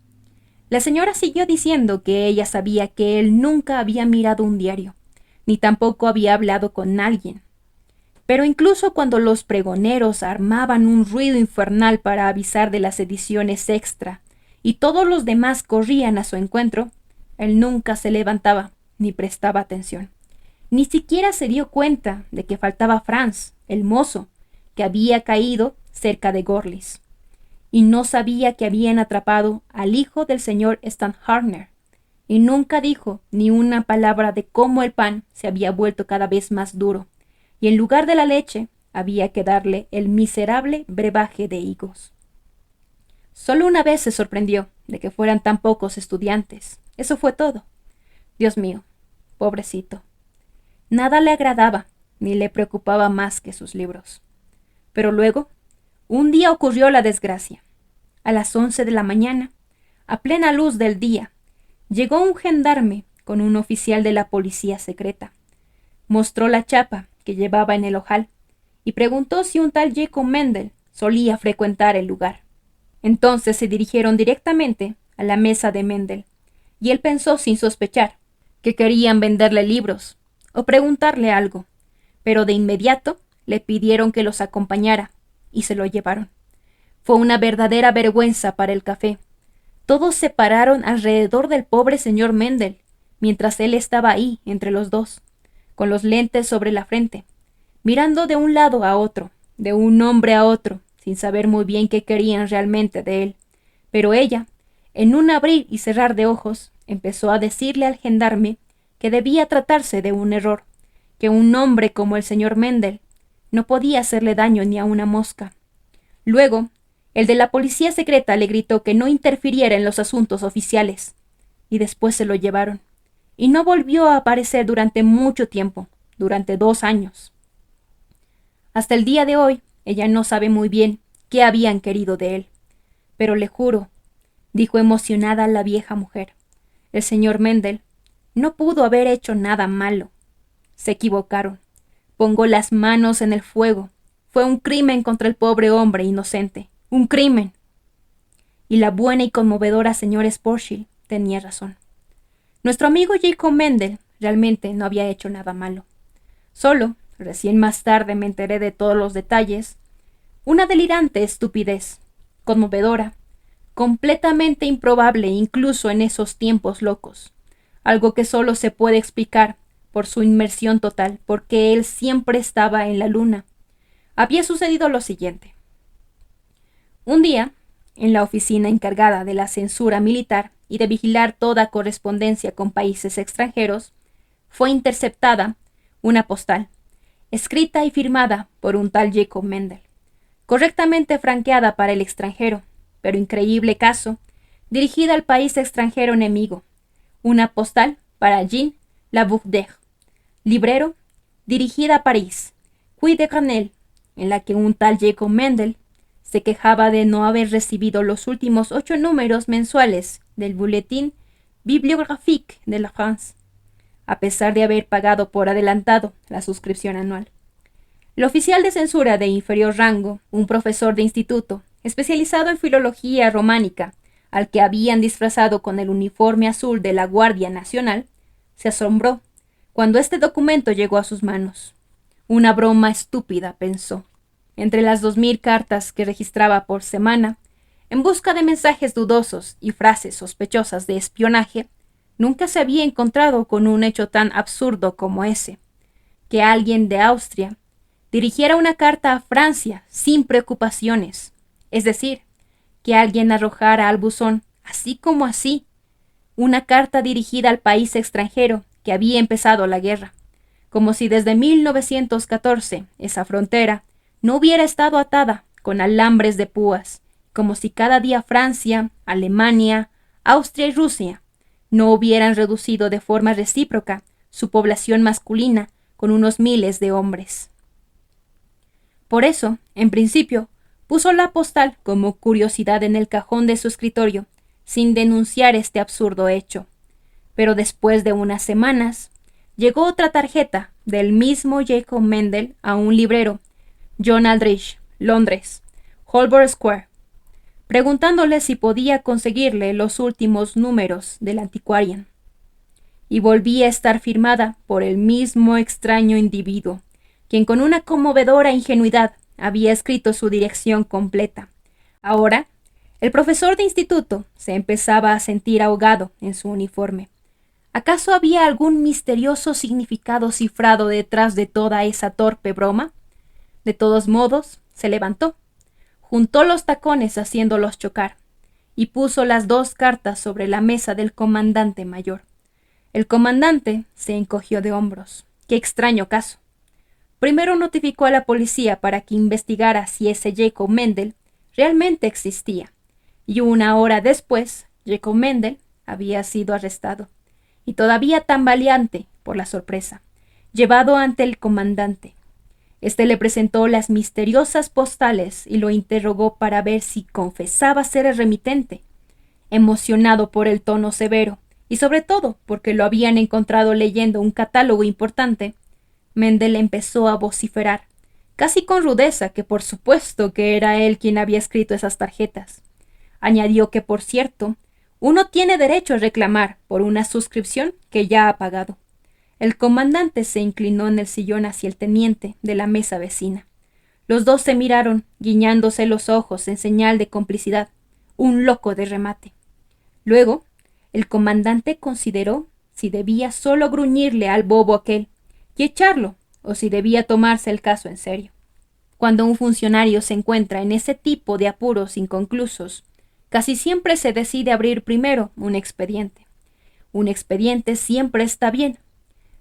La señora siguió diciendo que ella sabía que él nunca había mirado un diario, ni tampoco había hablado con alguien. Pero incluso cuando los pregoneros armaban un ruido infernal para avisar de las ediciones extra, y todos los demás corrían a su encuentro, él nunca se levantaba ni prestaba atención. Ni siquiera se dio cuenta de que faltaba Franz, el mozo, que había caído cerca de Gorlice, y no sabía que habían atrapado al hijo del señor Stanharner, y nunca dijo ni una palabra de cómo el pan se había vuelto cada vez más duro, y en lugar de la leche había que darle el miserable brebaje de higos. Solo una vez se sorprendió de que fueran tan pocos estudiantes. Eso fue todo. Dios mío, pobrecito. Nada le agradaba, ni le preocupaba más que sus libros. Pero luego, un día ocurrió la desgracia. A las 11 de la mañana, a plena luz del día, llegó un gendarme con un oficial de la policía secreta. Mostró la chapa que llevaba en el ojal y preguntó si un tal Jacob Mendel solía frecuentar el lugar. Entonces se dirigieron directamente a la mesa de Mendel, y él pensó sin sospechar que querían venderle libros o preguntarle algo, pero de inmediato le pidieron que los acompañara y se lo llevaron. Fue una verdadera vergüenza para el café. Todos se pararon alrededor del pobre señor Mendel, mientras él estaba ahí entre los dos, con los lentes sobre la frente, mirando de un lado a otro, de un hombre a otro, sin saber muy bien qué querían realmente de él. Pero ella, en un abrir y cerrar de ojos, empezó a decirle al gendarme que debía tratarse de un error, que un hombre como el señor Mendel no podía hacerle daño ni a una mosca. Luego, el de la policía secreta le gritó que no interfiriera en los asuntos oficiales, y después se lo llevaron, y no volvió a aparecer durante mucho tiempo, durante 2 años. Hasta el día de hoy, ella no sabe muy bien qué habían querido de él. Pero le juro, dijo emocionada la vieja mujer, el señor Mendel no pudo haber hecho nada malo. Se equivocaron. Pongo las manos en el fuego. Fue un crimen contra el pobre hombre inocente. ¡Un crimen! Y la buena y conmovedora señora Sporchill tenía razón. Nuestro amigo Jacob Mendel realmente no había hecho nada malo. Solo, recién más tarde me enteré de todos los detalles, una delirante estupidez, conmovedora, completamente improbable incluso en esos tiempos locos, algo que solo se puede explicar por su inmersión total, porque él siempre estaba en la luna. Había sucedido lo siguiente. Un día, en la oficina encargada de la censura militar y de vigilar toda correspondencia con países extranjeros, fue interceptada una postal, escrita y firmada por un tal Jacob Mendel, correctamente franqueada para el extranjero, pero increíble caso, dirigida al país extranjero enemigo, una postal para Jean Labourdère, librero, dirigida a París, Puy de Granel, en la que un tal Jacob Mendel se quejaba de no haber recibido los últimos 8 números mensuales del Bulletin Bibliographique de la France, a pesar de haber pagado por adelantado la suscripción anual. El oficial de censura de inferior rango, un profesor de instituto, especializado en filología románica, al que habían disfrazado con el uniforme azul de la Guardia Nacional, se asombró cuando este documento llegó a sus manos. Una broma estúpida, pensó. Entre las 2000 cartas que registraba por semana, en busca de mensajes dudosos y frases sospechosas de espionaje, nunca se había encontrado con un hecho tan absurdo como ese, que alguien de Austria dirigiera una carta a Francia sin preocupaciones, es decir, que alguien arrojara al buzón, así como así, una carta dirigida al país extranjero que había empezado la guerra, como si desde 1914 esa frontera no hubiera estado atada con alambres de púas, como si cada día Francia, Alemania, Austria y Rusia no hubieran reducido de forma recíproca su población masculina con unos miles de hombres. Por eso, en principio, puso la postal como curiosidad en el cajón de su escritorio, sin denunciar este absurdo hecho. Pero después de unas semanas, llegó otra tarjeta del mismo Jacob Mendel a un librero, John Aldrich, Londres, Holborn Square, preguntándole si podía conseguirle los últimos números del Antiquarian. Y volvía a estar firmada por el mismo extraño individuo, quien con una conmovedora ingenuidad había escrito su dirección completa. Ahora, el profesor de instituto se empezaba a sentir ahogado en su uniforme. ¿Acaso había algún misterioso significado cifrado detrás de toda esa torpe broma? De todos modos, se levantó, juntó los tacones haciéndolos chocar, y puso las 2 cartas sobre la mesa del comandante mayor. El comandante se encogió de hombros. ¡Qué extraño caso! Primero notificó a la policía para que investigara si ese Jacob Mendel realmente existía, y 1 hora después, Jacob Mendel había sido arrestado, y todavía tambaleante por la sorpresa, llevado ante el comandante. Este le presentó las misteriosas postales y lo interrogó para ver si confesaba ser el remitente. Emocionado por el tono severo, y sobre todo porque lo habían encontrado leyendo un catálogo importante, Mendel empezó a vociferar, casi con rudeza, que por supuesto que era él quien había escrito esas tarjetas. Añadió que, por cierto, uno tiene derecho a reclamar por una suscripción que ya ha pagado. El comandante se inclinó en el sillón hacia el teniente de la mesa vecina. Los dos se miraron, guiñándose los ojos en señal de complicidad, un loco de remate. Luego, el comandante consideró si debía solo gruñirle al bobo aquel y echarlo, o si debía tomarse el caso en serio. Cuando un funcionario se encuentra en ese tipo de apuros inconclusos, casi siempre se decide abrir primero un expediente. Un expediente siempre está bien.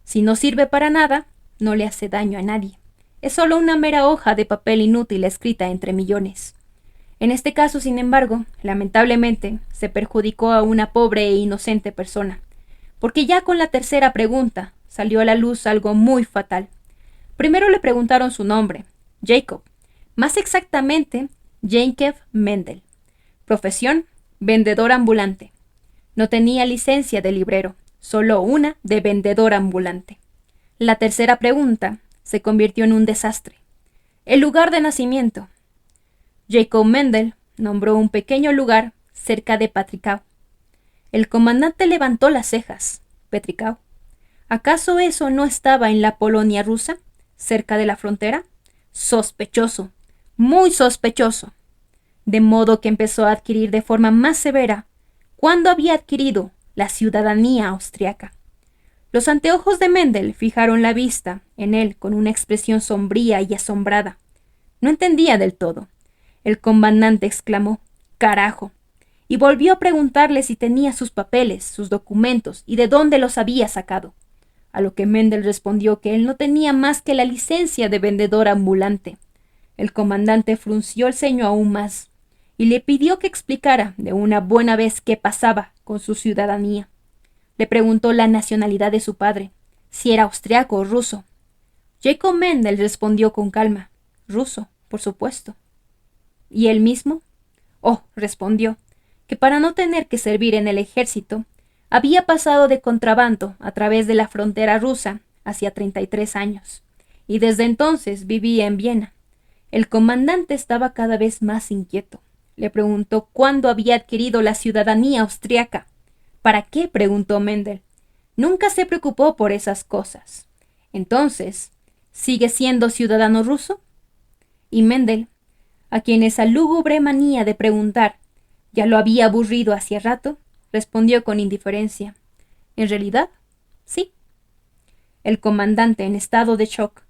Si no sirve para nada, no le hace daño a nadie. Es solo una mera hoja de papel inútil escrita entre millones. En este caso, sin embargo, lamentablemente, se perjudicó a una pobre e inocente persona, porque ya con la tercera pregunta salió a la luz algo muy fatal. Primero le preguntaron su nombre, Jacob, más exactamente, Jacob Mendel. Profesión, vendedor ambulante. No tenía licencia de librero, solo una de vendedor ambulante. La tercera pregunta se convirtió en un desastre. El lugar de nacimiento. Jacob Mendel nombró un pequeño lugar cerca de Petrikau. El comandante levantó las cejas. ¿Petrikau? ¿Acaso eso no estaba en la Polonia rusa, cerca de la frontera? Sospechoso, muy sospechoso. De modo que empezó a adquirir de forma más severa cuándo había adquirido la ciudadanía austriaca. Los anteojos de Mendel fijaron la vista en él con una expresión sombría y asombrada. No entendía del todo. El comandante exclamó, «¡Carajo!», y volvió a preguntarle si tenía sus papeles, sus documentos y de dónde los había sacado. a lo que Mendel respondió que él no tenía más que la licencia de vendedor ambulante. El comandante frunció el ceño aún más y le pidió que explicara de una buena vez qué pasaba con su ciudadanía. Le preguntó la nacionalidad de su padre, si era austriaco o ruso. Jacob Mendel respondió con calma, ruso, por supuesto. ¿Y él mismo? Oh, respondió, que para no tener que servir en el ejército, había pasado de contrabando a través de la frontera rusa hacía 33 años, y desde entonces vivía en Viena. El comandante estaba cada vez más inquieto. Le preguntó cuándo había adquirido la ciudadanía austriaca. ¿Para qué?, preguntó Mendel. Nunca se preocupó por esas cosas. Entonces, ¿sigue siendo ciudadano ruso? Y Mendel, a quien esa lúgubre manía de preguntar ya lo había aburrido hacía rato, respondió con indiferencia. En realidad, sí. El comandante, en estado de shock,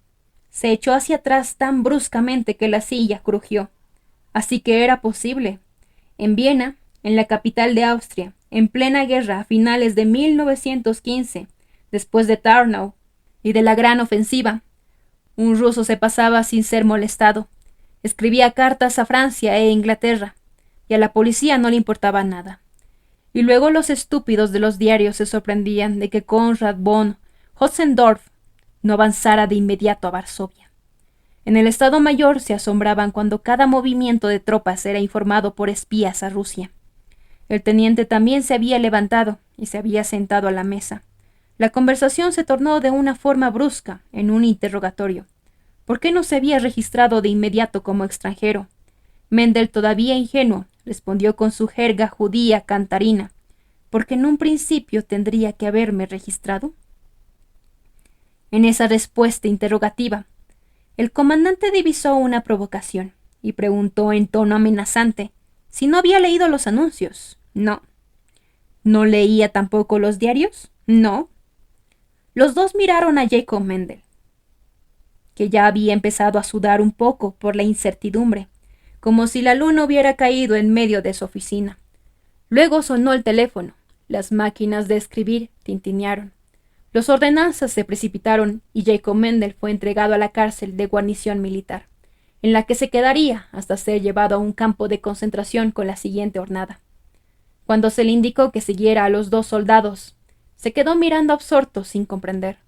se echó hacia atrás tan bruscamente que la silla crujió. Así que era posible. En Viena, en la capital de Austria, en plena guerra a finales de 1915, después de Tarnow y de la gran ofensiva, un ruso se pasaba sin ser molestado. Escribía cartas a Francia e Inglaterra, y a la policía no le importaba nada. Y luego los estúpidos de los diarios se sorprendían de que Konrad von Hotzendorf no avanzara de inmediato a Varsovia. En el Estado Mayor se asombraban cuando cada movimiento de tropas era informado por espías a Rusia. El teniente también se había levantado y se había sentado a la mesa. La conversación se tornó de una forma brusca en un interrogatorio. ¿Por qué no se había registrado de inmediato como extranjero? Mendel, todavía ingenuo, respondió con su jerga judía cantarina. ¿Porque en un principio tendría que haberme registrado? En esa respuesta interrogativa, el comandante divisó una provocación y preguntó en tono amenazante si no había leído los anuncios. No. ¿No leía tampoco los diarios? No. Los dos miraron a Jacob Mendel, que ya había empezado a sudar un poco por la incertidumbre, como si la luna hubiera caído en medio de su oficina. Luego sonó el teléfono. Las máquinas de escribir tintinearon. Los ordenanzas se precipitaron y Jacob Mendel fue entregado a la cárcel de guarnición militar, en la que se quedaría hasta ser llevado a un campo de concentración con la siguiente hornada. Cuando se le indicó que siguiera a los dos soldados, se quedó mirando absorto sin comprender.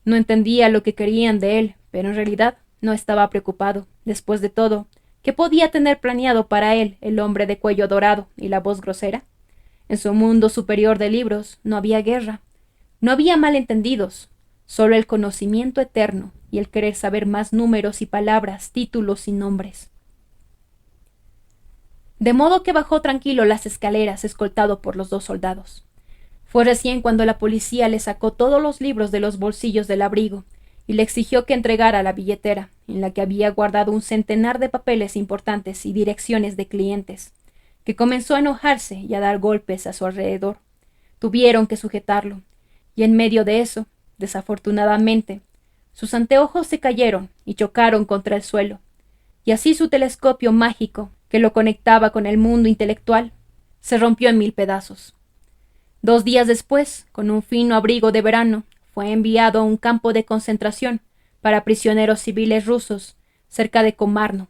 No entendía lo que querían de él, pero en realidad no estaba preocupado. Después de todo, ¿qué podía tener planeado para él el hombre de cuello dorado y la voz grosera? En su mundo superior de libros no había guerra. No había malentendidos, solo el conocimiento eterno y el querer saber más números y palabras, títulos y nombres. De modo que bajó tranquilo las escaleras, escoltado por los dos soldados. Fue recién cuando la policía le sacó todos los libros de los bolsillos del abrigo y le exigió que entregara la billetera, en la que había guardado un centenar de papeles importantes y direcciones de clientes, que comenzó a enojarse y a dar golpes a su alrededor. Tuvieron que sujetarlo. Y en medio de eso, desafortunadamente, sus anteojos se cayeron y chocaron contra el suelo, y así su telescopio mágico, que lo conectaba con el mundo intelectual, se rompió en 1000 pedazos. 2 días después, con un fino abrigo de verano, fue enviado a un campo de concentración para prisioneros civiles rusos, cerca de Komarno.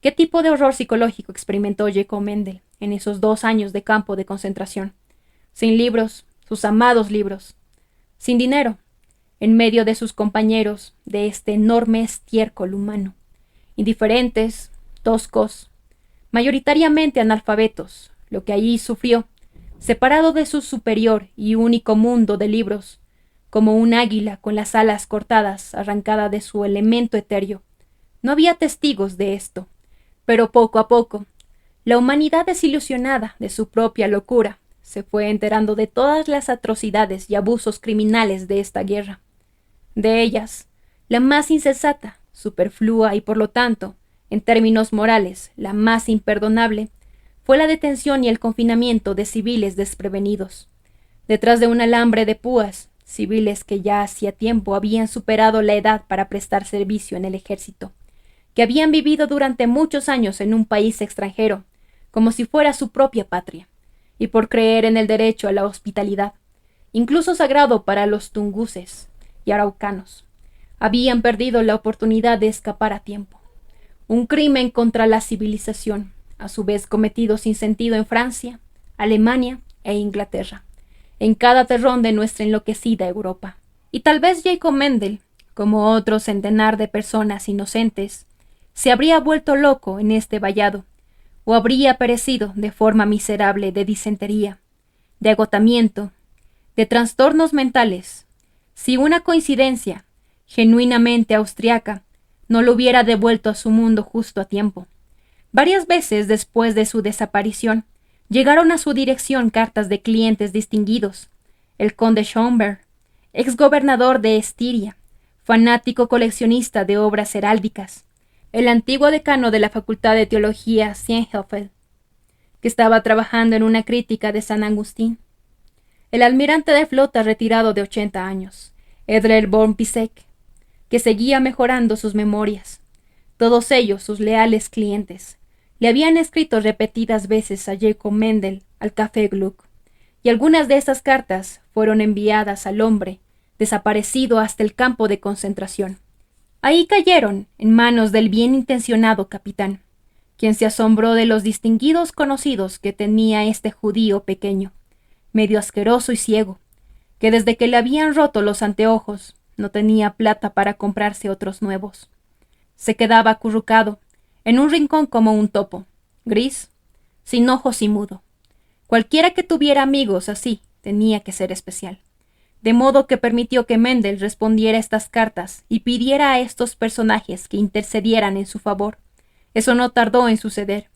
¿Qué tipo de horror psicológico experimentó Jacob Mendel en esos 2 años de campo de concentración? Sin libros, sus amados libros, sin dinero, en medio de sus compañeros de este enorme estiércol humano, indiferentes, toscos, mayoritariamente analfabetos, lo que allí sufrió, separado de su superior y único mundo de libros, como un águila con las alas cortadas, arrancada de su elemento etéreo. No había testigos de esto, pero poco a poco, la humanidad desilusionada de su propia locura se fue enterando de todas las atrocidades y abusos criminales de esta guerra. De ellas, la más insensata, superflua y por lo tanto, en términos morales, la más imperdonable, fue la detención y el confinamiento de civiles desprevenidos. Detrás de un alambre de púas, civiles que ya hacía tiempo habían superado la edad para prestar servicio en el ejército, que habían vivido durante muchos años en un país extranjero, como si fuera su propia patria, y por creer en el derecho a la hospitalidad, incluso sagrado para los tunguses y araucanos. Habían perdido la oportunidad de escapar a tiempo. Un crimen contra la civilización, a su vez cometido sin sentido en Francia, Alemania e Inglaterra, en cada terrón de nuestra enloquecida Europa. Y tal vez Jacob Mendel, como otro centenar de personas inocentes, se habría vuelto loco en este vallado, o habría perecido de forma miserable de disentería, de agotamiento, de trastornos mentales, si una coincidencia, genuinamente austriaca, no lo hubiera devuelto a su mundo justo a tiempo. Varias veces después de su desaparición, llegaron a su dirección cartas de clientes distinguidos: el conde Schomberg, exgobernador de Estiria, fanático coleccionista de obras heráldicas; el antiguo decano de la Facultad de Teología Sienhöfel, que estaba trabajando en una crítica de San Agustín; el almirante de flota retirado de 80 años, Edler von Pisek, que seguía mejorando sus memorias. Todos ellos, sus leales clientes, le habían escrito repetidas veces a Jacob Mendel al Café Gluck, y algunas de esas cartas fueron enviadas al hombre desaparecido hasta el campo de concentración. Ahí cayeron en manos del bien intencionado capitán, quien se asombró de los distinguidos conocidos que tenía este judío pequeño, medio asqueroso y ciego, que desde que le habían roto los anteojos no tenía plata para comprarse otros nuevos. Se quedaba acurrucado en un rincón como un topo, gris, sin ojos y mudo. Cualquiera que tuviera amigos así tenía que ser especial. De modo que permitió que Mendel respondiera estas cartas y pidiera a estos personajes que intercedieran en su favor. Eso no tardó en suceder.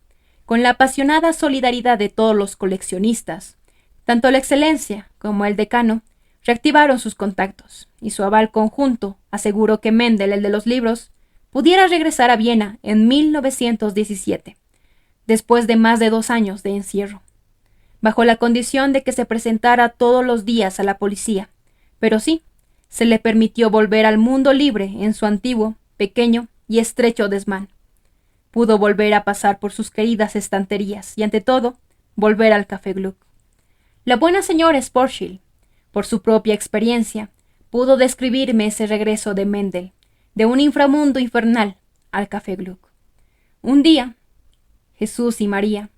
Con la apasionada solidaridad de todos los coleccionistas, tanto la excelencia como el decano reactivaron sus contactos, y su aval conjunto aseguró que Mendel, el de los libros, pudiera regresar a Viena en 1917, después de más de 2 años de encierro, bajo la condición de que se presentara todos los días a la policía. Pero sí, se le permitió volver al mundo libre en su antiguo, pequeño y estrecho desmán. Pudo volver a pasar por sus queridas estanterías y, ante todo, volver al Café Gluck. La buena señora Sporschil, por su propia experiencia, pudo describirme ese regreso de Mendel, de un inframundo infernal al Café Gluck. Un día, Jesús y María,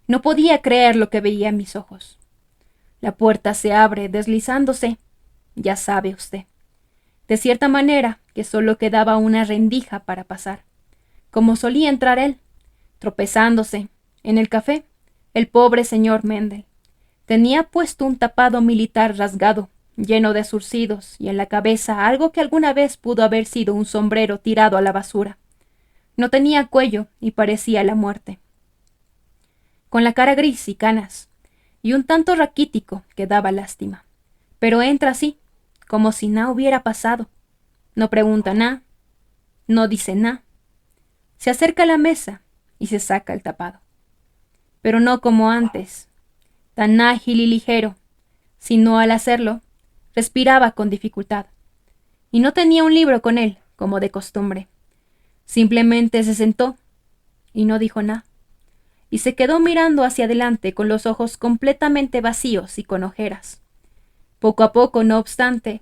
no podía creer lo que veía en mis ojos. La puerta se abre deslizándose, ya sabe usted, de cierta manera que solo quedaba una rendija para pasar, como solía entrar él, tropezándose. En el café, el pobre señor Mendel tenía puesto un tapado militar rasgado, lleno de zurcidos, y en la cabeza algo que alguna vez pudo haber sido un sombrero tirado a la basura. No tenía cuello y parecía la muerte, con la cara gris y canas, y un tanto raquítico que daba lástima. Pero entra así, como si nada hubiera pasado. No pregunta nada, no dice nada. Se acerca a la mesa y se saca el tapado. Pero no como antes, tan ágil y ligero, sino al hacerlo, respiraba con dificultad. Y no tenía un libro con él, como de costumbre. Simplemente se sentó y no dijo nada. Y se quedó mirando hacia adelante con los ojos completamente vacíos y con ojeras. Poco a poco, no obstante,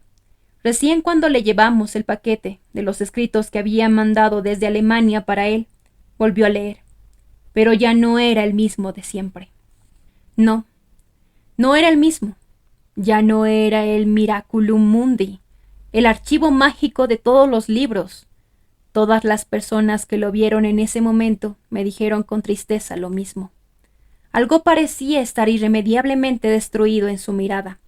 recién cuando le llevamos el paquete de los escritos que había mandado desde Alemania para él, volvió a leer, pero ya no era el mismo de siempre. No, no era el mismo. Ya no era el Miraculum Mundi, el archivo mágico de todos los libros. Todas las personas que lo vieron en ese momento me dijeron con tristeza lo mismo. Algo parecía estar irremediablemente destruido en su mirada,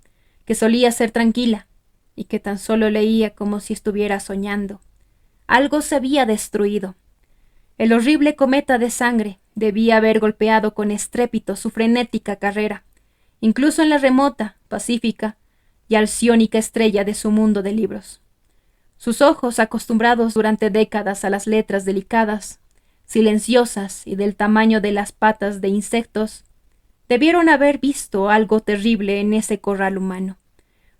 que solía ser tranquila y que tan solo leía como si estuviera soñando. Algo se había destruido. El horrible cometa de sangre debía haber golpeado con estrépito su frenética carrera, incluso en la remota, pacífica y alciónica estrella de su mundo de libros. Sus ojos, acostumbrados durante décadas a las letras delicadas, silenciosas y del tamaño de las patas de insectos, debieron haber visto algo terrible en ese corral humano,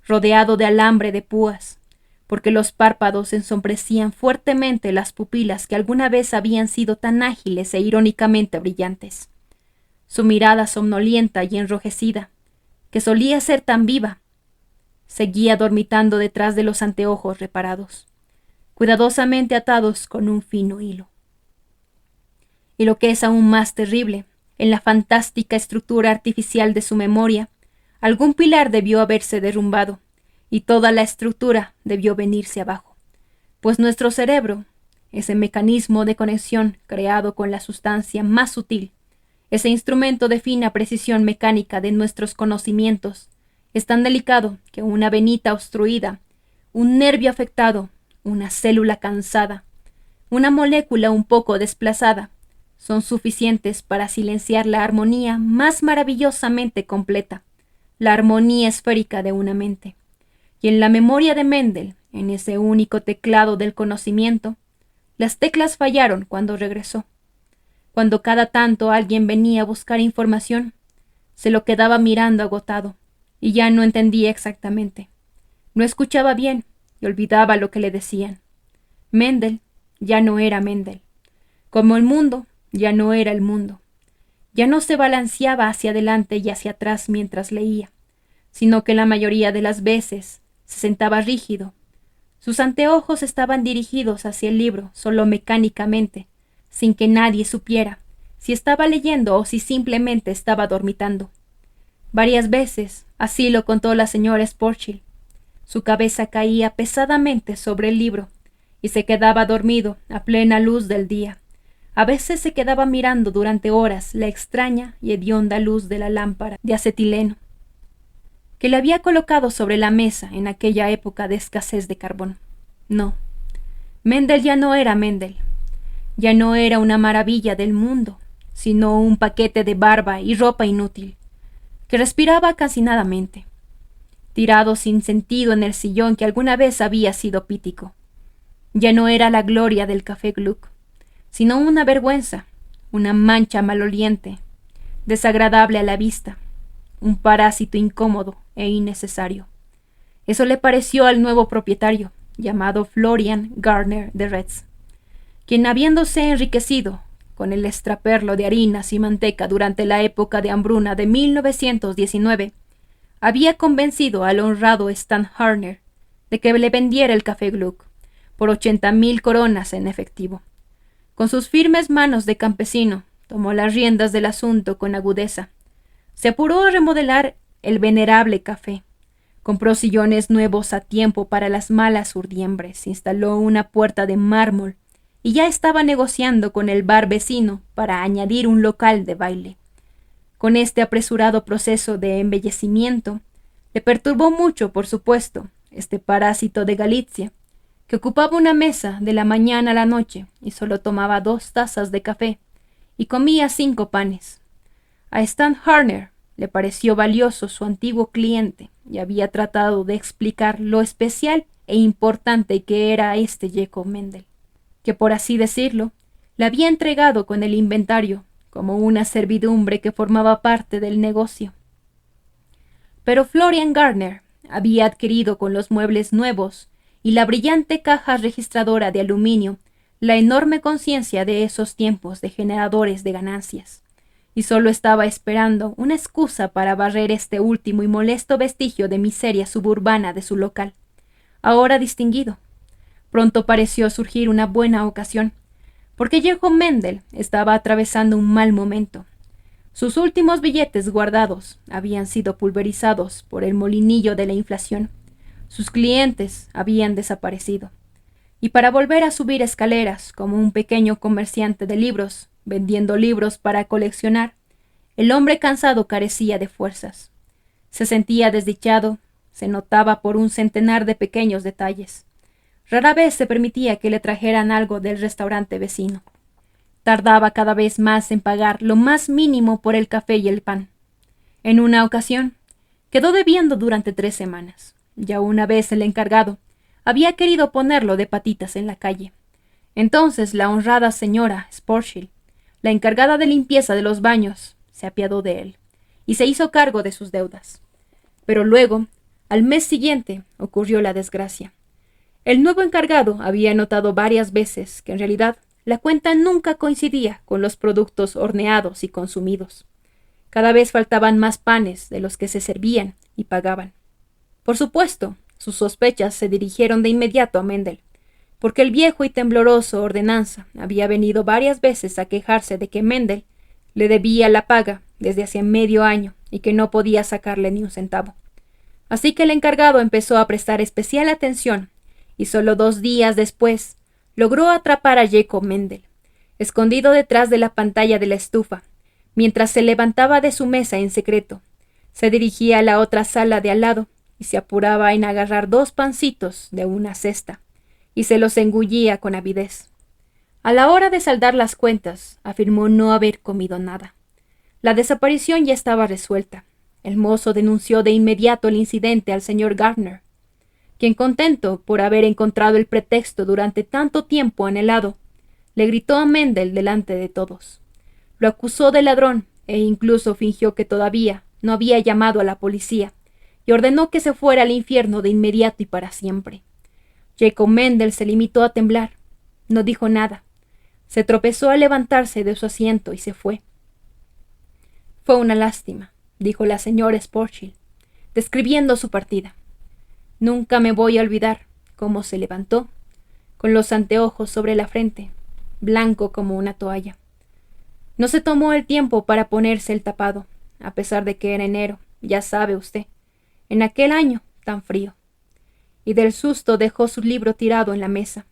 rodeado de alambre de púas, porque los párpados ensombrecían fuertemente las pupilas que alguna vez habían sido tan ágiles e irónicamente brillantes. Su mirada somnolienta y enrojecida, que solía ser tan viva, seguía dormitando detrás de los anteojos reparados, cuidadosamente atados con un fino hilo. Y lo que es aún más terrible, en la fantástica estructura artificial de su memoria, algún pilar debió haberse derrumbado, y toda la estructura debió venirse abajo, pues nuestro cerebro, ese mecanismo de conexión creado con la sustancia más sutil, ese instrumento de fina precisión mecánica de nuestros conocimientos, es tan delicado que una venita obstruida, un nervio afectado, una célula cansada, una molécula un poco desplazada, son suficientes para silenciar la armonía más maravillosamente completa, la armonía esférica de una mente. Y en la memoria de Mendel, en ese único teclado del conocimiento, las teclas fallaron cuando regresó. Cuando cada tanto alguien venía a buscar información, se lo quedaba mirando agotado, y ya no entendía exactamente. No escuchaba bien y olvidaba lo que le decían. Mendel ya no era Mendel. Como el mundo ya no era el mundo. Ya no se balanceaba hacia adelante y hacia atrás mientras leía, sino que la mayoría de las veces se sentaba rígido. Sus anteojos estaban dirigidos hacia el libro solo mecánicamente, sin que nadie supiera si estaba leyendo o si simplemente estaba dormitando. Varias veces, así lo contó la señora Sporchill, su cabeza caía pesadamente sobre el libro y se quedaba dormido a plena luz del día. A veces se quedaba mirando durante horas la extraña y hedionda luz de la lámpara de acetileno que le había colocado sobre la mesa en aquella época de escasez de carbón. No, Mendel ya no era Mendel. Ya no era una maravilla del mundo, sino un paquete de barba y ropa inútil, que respiraba calcinadamente, tirado sin sentido en el sillón que alguna vez había sido Pítico. Ya no era la gloria del café Gluck, sino una vergüenza, una mancha maloliente, desagradable a la vista, un parásito incómodo e innecesario. Eso le pareció al nuevo propietario, llamado Florian Gardner de Retz, quien habiéndose enriquecido con el extraperlo de harinas y manteca durante la época de hambruna de 1919, había convencido al honrado Stan Harner de que le vendiera el café Gluck por 80,000 coronas en efectivo. Con sus firmes manos de campesino, tomó las riendas del asunto con agudeza. Se apuró a remodelar el venerable café. Compró sillones nuevos a tiempo para las malas urdiembres, instaló una puerta de mármol y ya estaba negociando con el bar vecino para añadir un local de baile. Con este apresurado proceso de embellecimiento, le perturbó mucho, por supuesto, este parásito de Galicia, que ocupaba una mesa de la mañana a la noche y solo tomaba 2 tazas de café y comía 5 panes. A Stan Harner le pareció valioso su antiguo cliente y había tratado de explicar lo especial e importante que era este Jacob Mendel, que por así decirlo, le había entregado con el inventario como una servidumbre que formaba parte del negocio. Pero Florian Gardner había adquirido con los muebles nuevos y la brillante caja registradora de aluminio la enorme conciencia de esos tiempos de generadores de ganancias, y solo estaba esperando una excusa para barrer este último y molesto vestigio de miseria suburbana de su local, ahora distinguido. Pronto pareció surgir una buena ocasión, porque Jacob Mendel estaba atravesando un mal momento. Sus últimos billetes guardados habían sido pulverizados por el molinillo de la inflación. Sus clientes habían desaparecido. Y para volver a subir escaleras como un pequeño comerciante de libros, vendiendo libros para coleccionar, el hombre cansado carecía de fuerzas. Se sentía desdichado, se notaba por un centenar de pequeños detalles. Rara vez se permitía que le trajeran algo del restaurante vecino. Tardaba cada vez más en pagar lo más mínimo por el café y el pan. En una ocasión, quedó debiendo durante 3 semanas. Ya una vez el encargado había querido ponerlo de patitas en la calle. Entonces la honrada señora Sporchill, la encargada de limpieza de los baños, se apiadó de él y se hizo cargo de sus deudas. Pero luego, al mes siguiente, ocurrió la desgracia. El nuevo encargado había notado varias veces que en realidad la cuenta nunca coincidía con los productos horneados y consumidos. Cada vez faltaban más panes de los que se servían y pagaban. Por supuesto, sus sospechas se dirigieron de inmediato a Mendel, porque el viejo y tembloroso ordenanza había venido varias veces a quejarse de que Mendel le debía la paga desde hacía medio año y que no podía sacarle ni un centavo. Así que el encargado empezó a prestar especial atención y solo 2 días después logró atrapar a Jacob Mendel, escondido detrás de la pantalla de la estufa, mientras se levantaba de su mesa en secreto. Se dirigía a la otra sala de al lado y se apuraba en agarrar 2 pancitos de una cesta, y se los engullía con avidez. A la hora de saldar las cuentas, afirmó no haber comido nada. La desaparición ya estaba resuelta. El mozo denunció de inmediato el incidente al señor Gardner, quien, contento por haber encontrado el pretexto durante tanto tiempo anhelado, le gritó a Mendel delante de todos. Lo acusó de ladrón e incluso fingió que todavía no había llamado a la policía y ordenó que se fuera al infierno de inmediato y para siempre. Jacob Mendel se limitó a temblar. No dijo nada. Se tropezó al levantarse de su asiento y se fue. Fue una lástima, dijo la señora Sporchill, describiendo su partida. Nunca me voy a olvidar cómo se levantó, con los anteojos sobre la frente, blanco como una toalla. No se tomó el tiempo para ponerse el tapado, a pesar de que era enero, ya sabe usted, en aquel año tan frío. Y del susto dejó su libro tirado en la mesa.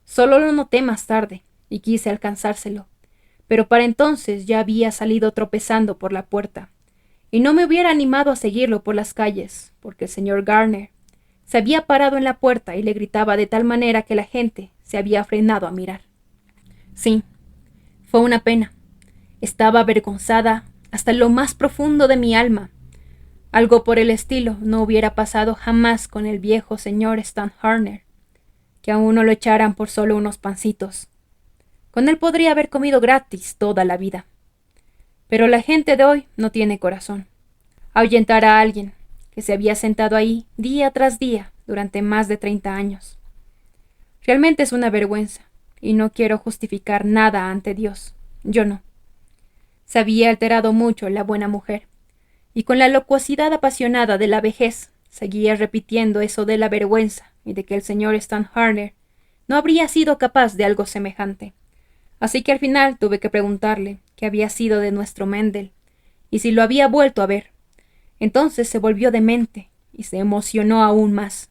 Solo lo noté más tarde, y quise alcanzárselo, pero para entonces ya había salido tropezando por la puerta, y no me hubiera animado a seguirlo por las calles, porque el señor Gardner se había parado en la puerta y le gritaba de tal manera que la gente se había frenado a mirar. Sí, fue una pena. Estaba avergonzada hasta lo más profundo de mi alma. Algo por el estilo no hubiera pasado jamás con el viejo señor Stanharner, que a uno lo echaran por solo unos pancitos. Con él podría haber comido gratis toda la vida. Pero la gente de hoy no tiene corazón. Ahuyentar a alguien que se había sentado ahí día tras día durante más de 30 años. Realmente es una vergüenza, y no quiero justificar nada ante Dios. Yo no. Se había alterado mucho la buena mujer, y con la locuacidad apasionada de la vejez seguía repitiendo eso de la vergüenza y de que el señor Stanharner no habría sido capaz de algo semejante. Así que al final tuve que preguntarle qué había sido de nuestro Mendel, y si lo había vuelto a ver. Entonces se volvió demente y se emocionó aún más.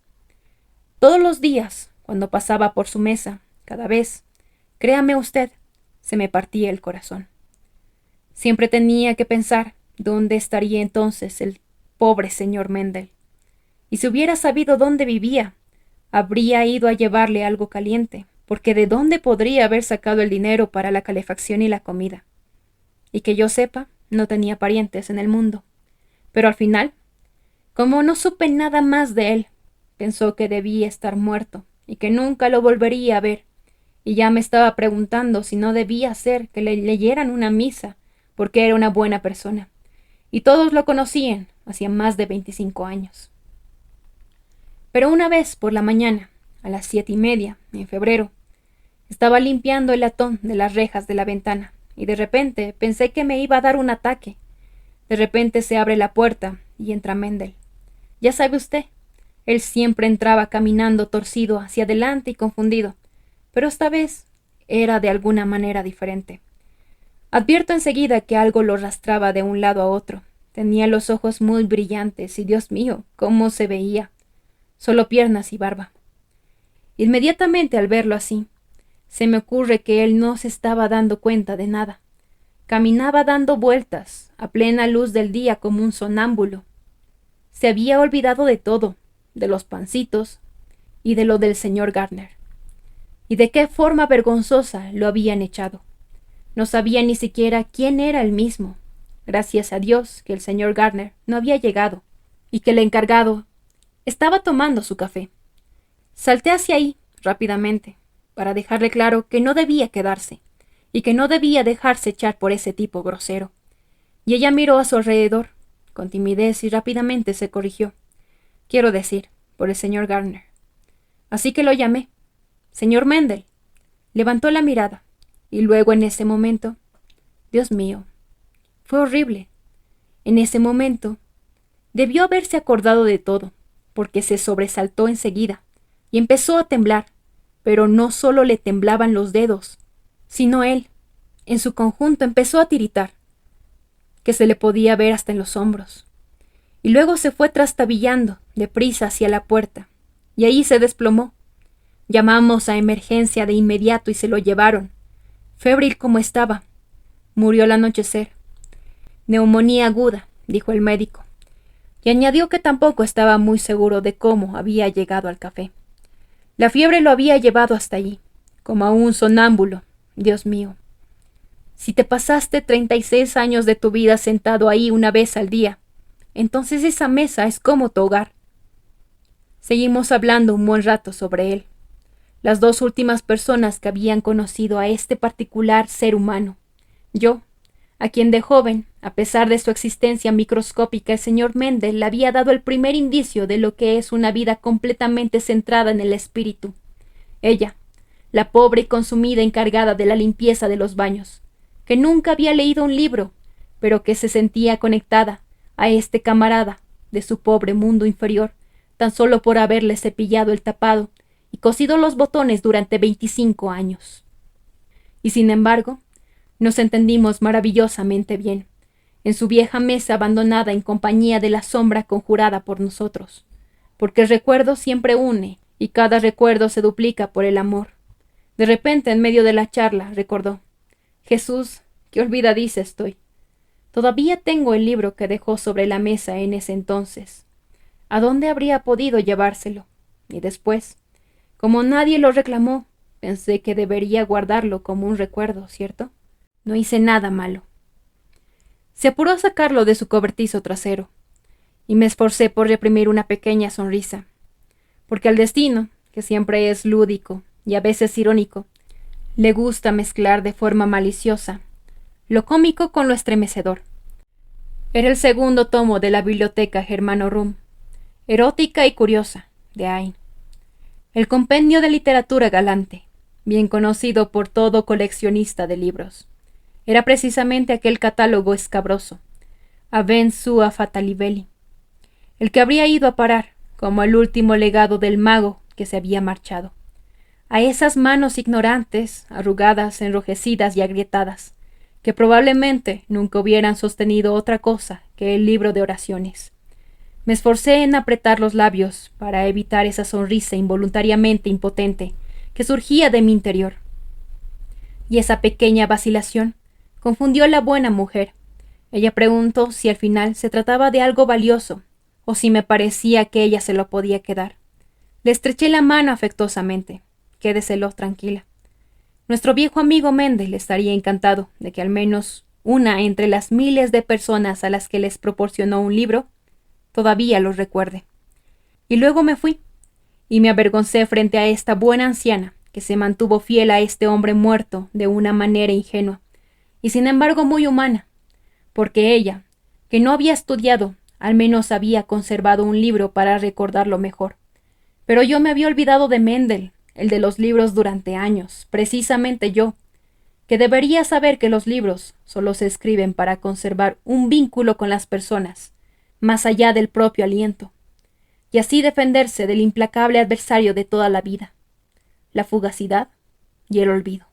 Todos los días, cuando pasaba por su mesa, cada vez, créame usted, se me partía el corazón. Siempre tenía que pensar dónde estaría entonces el pobre señor Mendel. Y si hubiera sabido dónde vivía, habría ido a llevarle algo caliente, porque ¿de dónde podría haber sacado el dinero para la calefacción y la comida? Y que yo sepa, no tenía parientes en el mundo. Pero al final, como no supe nada más de él, pensó que debía estar muerto y que nunca lo volvería a ver, y ya me estaba preguntando si no debía ser que le leyeran una misa, porque era una buena persona, y todos lo conocían hacía más de 25 años. Pero una vez por la mañana, a las 7:30, en febrero, estaba limpiando el latón de las rejas de la ventana, y de repente pensé que me iba a dar un ataque. De repente se abre la puerta y entra Mendel. Ya sabe usted, él siempre entraba caminando torcido hacia adelante y confundido, pero esta vez era de alguna manera diferente. Advierto enseguida que algo lo arrastraba de un lado a otro. Tenía los ojos muy brillantes y, Dios mío, cómo se veía. Solo piernas y barba. Inmediatamente al verlo así, se me ocurre que él no se estaba dando cuenta de nada. Caminaba dando vueltas, a plena luz del día como un sonámbulo. Se había olvidado de todo, de los pancitos y de lo del señor Gardner. Y de qué forma vergonzosa lo habían echado. No sabía ni siquiera quién era él mismo. Gracias a Dios que el señor Gardner no había llegado, y que el encargado estaba tomando su café. Salté hacia ahí, rápidamente, para dejarle claro que no debía quedarse, y que no debía dejarse echar por ese tipo grosero. Y ella miró a su alrededor, con timidez, y rápidamente se corrigió. Quiero decir, por el señor Gardner. Así que lo llamé. Señor Mendel. Levantó la mirada, y luego en ese momento, Dios mío, fue horrible. En ese momento, debió haberse acordado de todo, porque se sobresaltó enseguida y empezó a temblar, pero no solo le temblaban los dedos, sino él, en su conjunto, empezó a tiritar, que se le podía ver hasta en los hombros. Y luego se fue trastabillando, deprisa hacia la puerta, y ahí se desplomó. Llamamos a emergencia de inmediato y se lo llevaron, febril como estaba. Murió al anochecer. Neumonía aguda, dijo el médico, y añadió que tampoco estaba muy seguro de cómo había llegado al café. La fiebre lo había llevado hasta allí, como a un sonámbulo. Dios mío. Si te pasaste 36 años de tu vida sentado ahí una vez al día, entonces esa mesa es como tu hogar. Seguimos hablando un buen rato sobre él. Las dos últimas personas que habían conocido a este particular ser humano. Yo, a quien de joven, a pesar de su existencia microscópica, el señor Mendel le había dado el primer indicio de lo que es una vida completamente centrada en el espíritu. Ella, la pobre y consumida encargada de la limpieza de los baños, que nunca había leído un libro, pero que se sentía conectada a este camarada de su pobre mundo inferior, tan solo por haberle cepillado el tapado y cosido los botones durante 25 años. Y sin embargo, nos entendimos maravillosamente bien, en su vieja mesa abandonada en compañía de la sombra conjurada por nosotros, porque el recuerdo siempre une, y cada recuerdo se duplica por el amor. De repente, en medio de la charla, recordó: Jesús, qué olvidadiza estoy. Todavía tengo el libro que dejó sobre la mesa en ese entonces. ¿A dónde habría podido llevárselo? Y después, como nadie lo reclamó, pensé que debería guardarlo como un recuerdo, ¿cierto? No hice nada malo. Se apuró a sacarlo de su cobertizo trasero, y me esforcé por reprimir una pequeña sonrisa, porque al destino, que siempre es lúdico y a veces irónico, le gusta mezclar de forma maliciosa lo cómico con lo estremecedor. Era el segundo tomo de la biblioteca Germano Rum, erótica y curiosa, de Ain. El compendio de literatura galante, bien conocido por todo coleccionista de libros. Era precisamente aquel catálogo escabroso, Aven sua fatalibelli, el que habría ido a parar, como el último legado del mago que se había marchado, a esas manos ignorantes, arrugadas, enrojecidas y agrietadas, que probablemente nunca hubieran sostenido otra cosa que el libro de oraciones. Me esforcé en apretar los labios para evitar esa sonrisa involuntariamente impotente que surgía de mi interior. Y esa pequeña vacilación confundió a la buena mujer. Ella preguntó si al final se trataba de algo valioso, o si me parecía que ella se lo podía quedar. Le estreché la mano afectuosamente. Quédeselo tranquila. Nuestro viejo amigo Mendel estaría encantado de que al menos una entre las miles de personas a las que les proporcionó un libro todavía los recuerde. Y luego me fui, y me avergoncé frente a esta buena anciana que se mantuvo fiel a este hombre muerto de una manera ingenua, y sin embargo muy humana, porque ella, que no había estudiado, al menos había conservado un libro para recordarlo mejor. Pero yo me había olvidado de Mendel, el de los libros durante años, precisamente yo, que debería saber que los libros solo se escriben para conservar un vínculo con las personas, más allá del propio aliento, y así defenderse del implacable adversario de toda la vida, la fugacidad y el olvido.